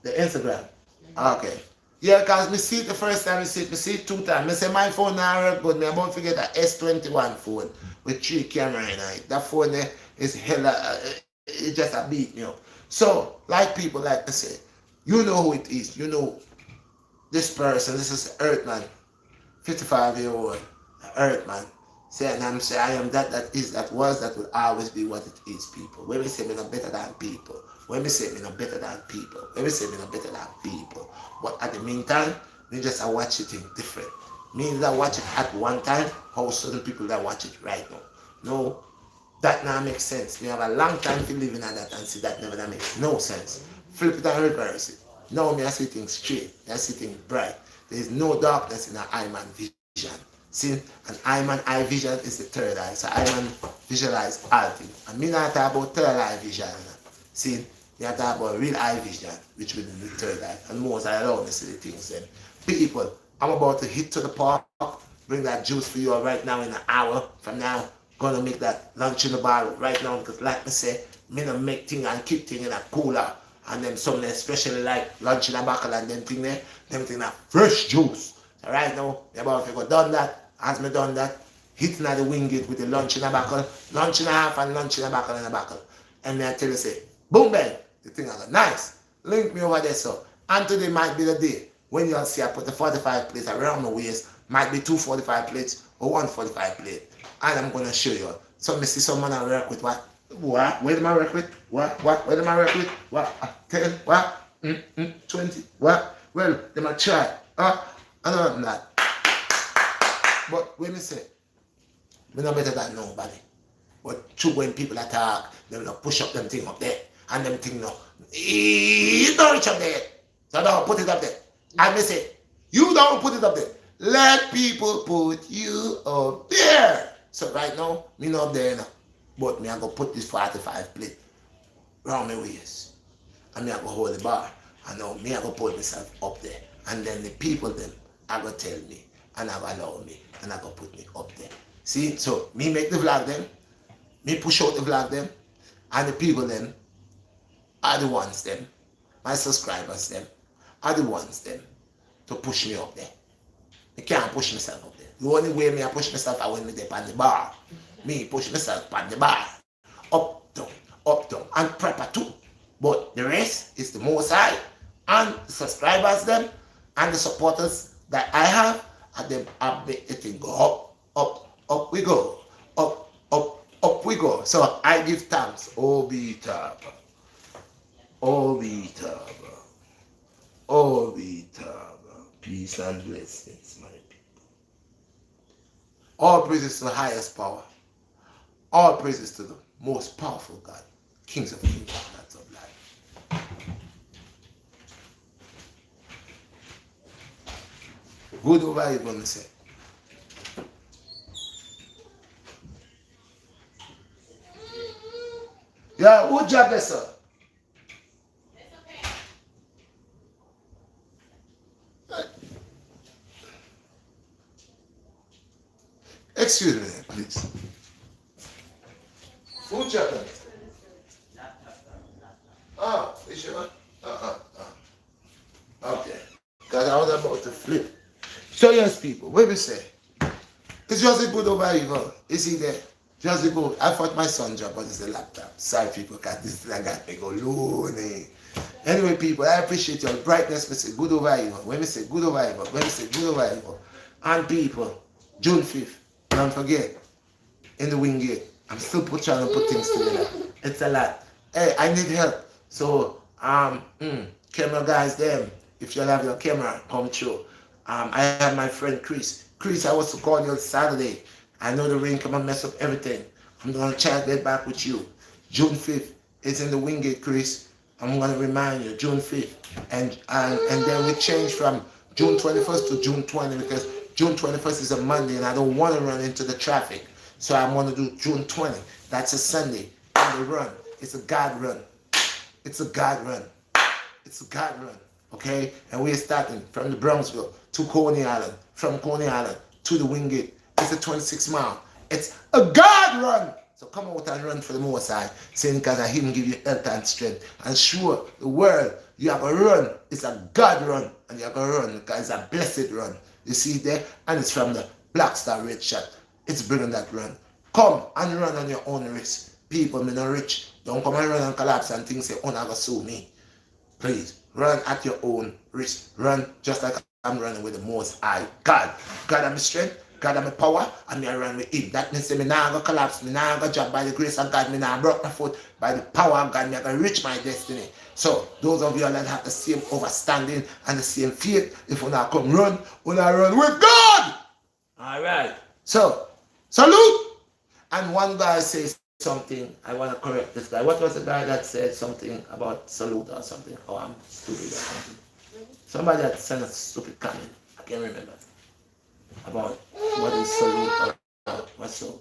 The Instagram. Okay. Yeah, because me see it the first time, me see it 2 times. Me say my phone now work good. Me about to get an S21 phone with 3 camera in it. That phone there is hella, it just a beat me up. So, like people like I say, you know who it is. You know this person. This is Earthman, 55-year-old Earthman. Saying I'm saying I am that is, that was, that will always be what it is, people. When we say me not better than people. When we say me not better than people. When we say me not better than people. But at the meantime, we just are watching things different. Me that watch it at one time, how certain people that watch it right now. No, that now makes sense. We have a long time to live in that and see that never that makes no sense. Flip it and reverse it. Now me I see things straight. I see things bright. There is no darkness in our eye man vision. See, an eye man eye vision is the third eye. So eye man visualize all things. And me not talk about third eye vision. See, we are talking about real eye vision, which will be the third eye. And most I allow me to see the things then. People, I'm about to hit to the park, bring that juice for you right now in an hour from now. Gonna make that lunch in the bar right now because like I say, me no make things and keep things in a cooler. And then something especially like lunch in a bottle and them thing there, them thing that fresh juice. So right now, me about to go done that, as me done that, hitting at the wing gate with the lunch in a bottle, lunch in a half and lunch in a bottle and a bottle. And me I tell you say, boom bang, the thing I go nice. Link me over there so. And today might be the day when you'll see I put the 45 plates around my waist, might be 2 45 plates or 1 45 plate. And I'm gonna show you. So me see someone I work with what? What? Where do I work with? What? Where do I work with? What? 10? What? 20? What? Well, they might try. I know that. But when me say, we not better than nobody. But true when people attack, them not push up them thing up there. And them thing no. You don't reach up there. So don't put it up there. And me say, you don't put it up there. Let people put you up there. So right now, me not up there now. But me I go put this 45 plate round my waist. And me I go hold the bar. And now me I go put myself up there. And then the people them I go tell me. And I go allow me. And I go put me up there. See? So me make the vlog them. Me push out the vlog them. And the people them are the ones them. My subscribers them are the ones them to push me up there. I can't push myself up there. The only way me I push myself is when me dip on the bar. Me push myself on the bar. Up, down, and proper too. But the rest is the most high. And the subscribers them and the supporters that I have, and them I make the thing go up we go. Up we go. So I give thanks. Oh be tab. Oh be tab. Oh be tab. Peace and blessings, my people. All praises to the highest power. All praises to the most powerful God. Kings of kings, gods of life. Good over you gonna say. Yeah, who job there, sir? Excuse me, please. Who job there? Oh, you sure? Okay. Because I was about to flip. So yes, people, what we say? It's just a good over evil. You see there? Just a good. I thought my son job, but it's a laptop. Sorry, people, because this thing I got me go loony. Anyway, people, I appreciate your brightness. We say good over evil. When we say good over evil, when we say good over evil. And people, June 5th, don't forget, in the Wingate, I'm still trying to put things together. It's a lot. Hey, I need help. So, camera guys, them, if you have your camera, come through. I have my friend Chris. Chris, I was to call you on Saturday. I know the rain come and mess up everything. I'm gonna try to get back with you. June 5th, it's in the Wingate, Chris. I'm gonna remind you, June 5th. And then we change from June 21st to June 20th because June 21st is a Monday and I don't want to run into the traffic. So I'm gonna do June 20th. That's a Sunday. And the run. It's a God run. It's a God run. It's a God run. Okay? And we're starting from the Brownsville to Coney Island. From Coney Island to the Wingate. It's a 26 mile. It's a God run. So come out and run for the Most High, saying because I Him give you health and strength. And sure, the world, you have to run. It's a God run. And you have to run because it's a blessed run. You see there? And it's from the BlackStar Redshot. It's bringing that run. Come and run on your own risk. People, me not rich. Don't come and run and collapse and think say, oh, I'm going to sue me. Please, run at your own risk. Run just like I'm running with the Most High God. God have my strength, God have my power, and me I run with Him. That means say me not going to collapse, me not going to drop by the grace of God, me not broke my foot. By the power of God, me I going to reach my destiny. So, those of you that have the same overstanding and the same faith, if you not come run, you not run with God. All right. So, salute. And one guy says something, I want to correct this guy. What was the guy that said something about salute or something? Oh, I'm stupid or something. Somebody had sent a stupid comment. I can't remember. About what is salute or what's so.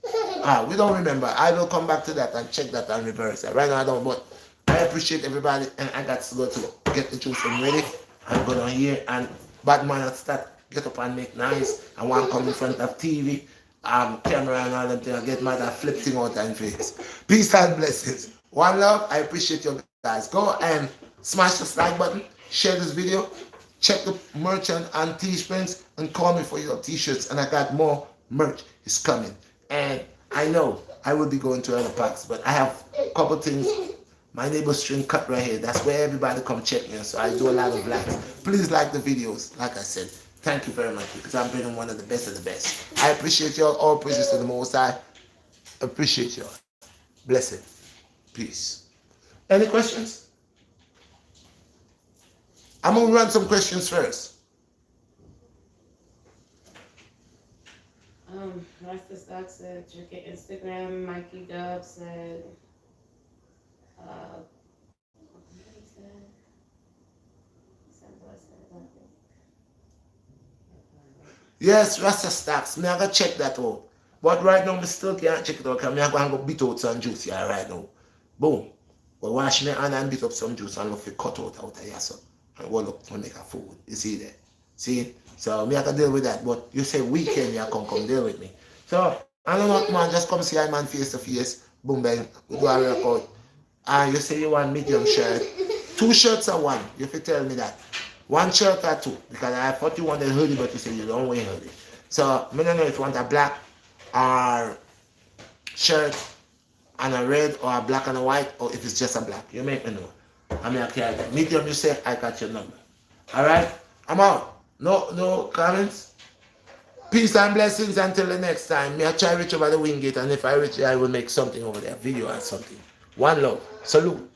We don't remember. I will come back to that and check that and reverse it. Right now I don't, but I appreciate everybody and I got to go to get the juice from ready. I'm going on here and Batman start get up and make nice. I want to come in front of TV. Camera and all that thing, I get mad and flip thing out and face. Peace and blessings. One love, I appreciate you guys. Go and smash the like button, share this video, check the merchant and Teesprings and call me for your t-shirts and I got more merch is coming. And I know I will be going to other parts, but I have a couple things. My neighbor's string cut right here. That's where everybody come check me. So I do a lot of likes. Please like the videos, like I said. Thank you very much because I'm bringing one of the best. I appreciate y'all. All praises to the Most High. Appreciate y'all. Blessed. Peace. Any questions? I'm going to run some questions first. Master Stock said, check your Instagram. Mikey Dub said, what did he say? Yes, Rasta Stocks. Me I go check that out. But right now, me still can't check it out because me I go beat out some juice here right now. Boom. But wash me hand and beat up some juice and look for cut out of here so. And go look to make a food. You see that? See? So me I can deal with that. But you say weekend you come deal with me. So I don't know, man, just come see a man face to face. Boom bang. We do a workout. And you say you want medium shirt. 2 shirts or 1. You have to tell me that. 1 shirt or 2, because I thought you wanted a hoodie, but you said you don't wear hoodie. So, I don't know if you want a black or shirt and a red or a black and a white, or if it's just a black. You make me know. I mean, I carry that. Medium, you say, I got your number. All right? I'm out. No comments? Peace and blessings until the next time. Me I try reach over the Wingate, and if I reach there, I will make something over there, video or something. One love. Salute.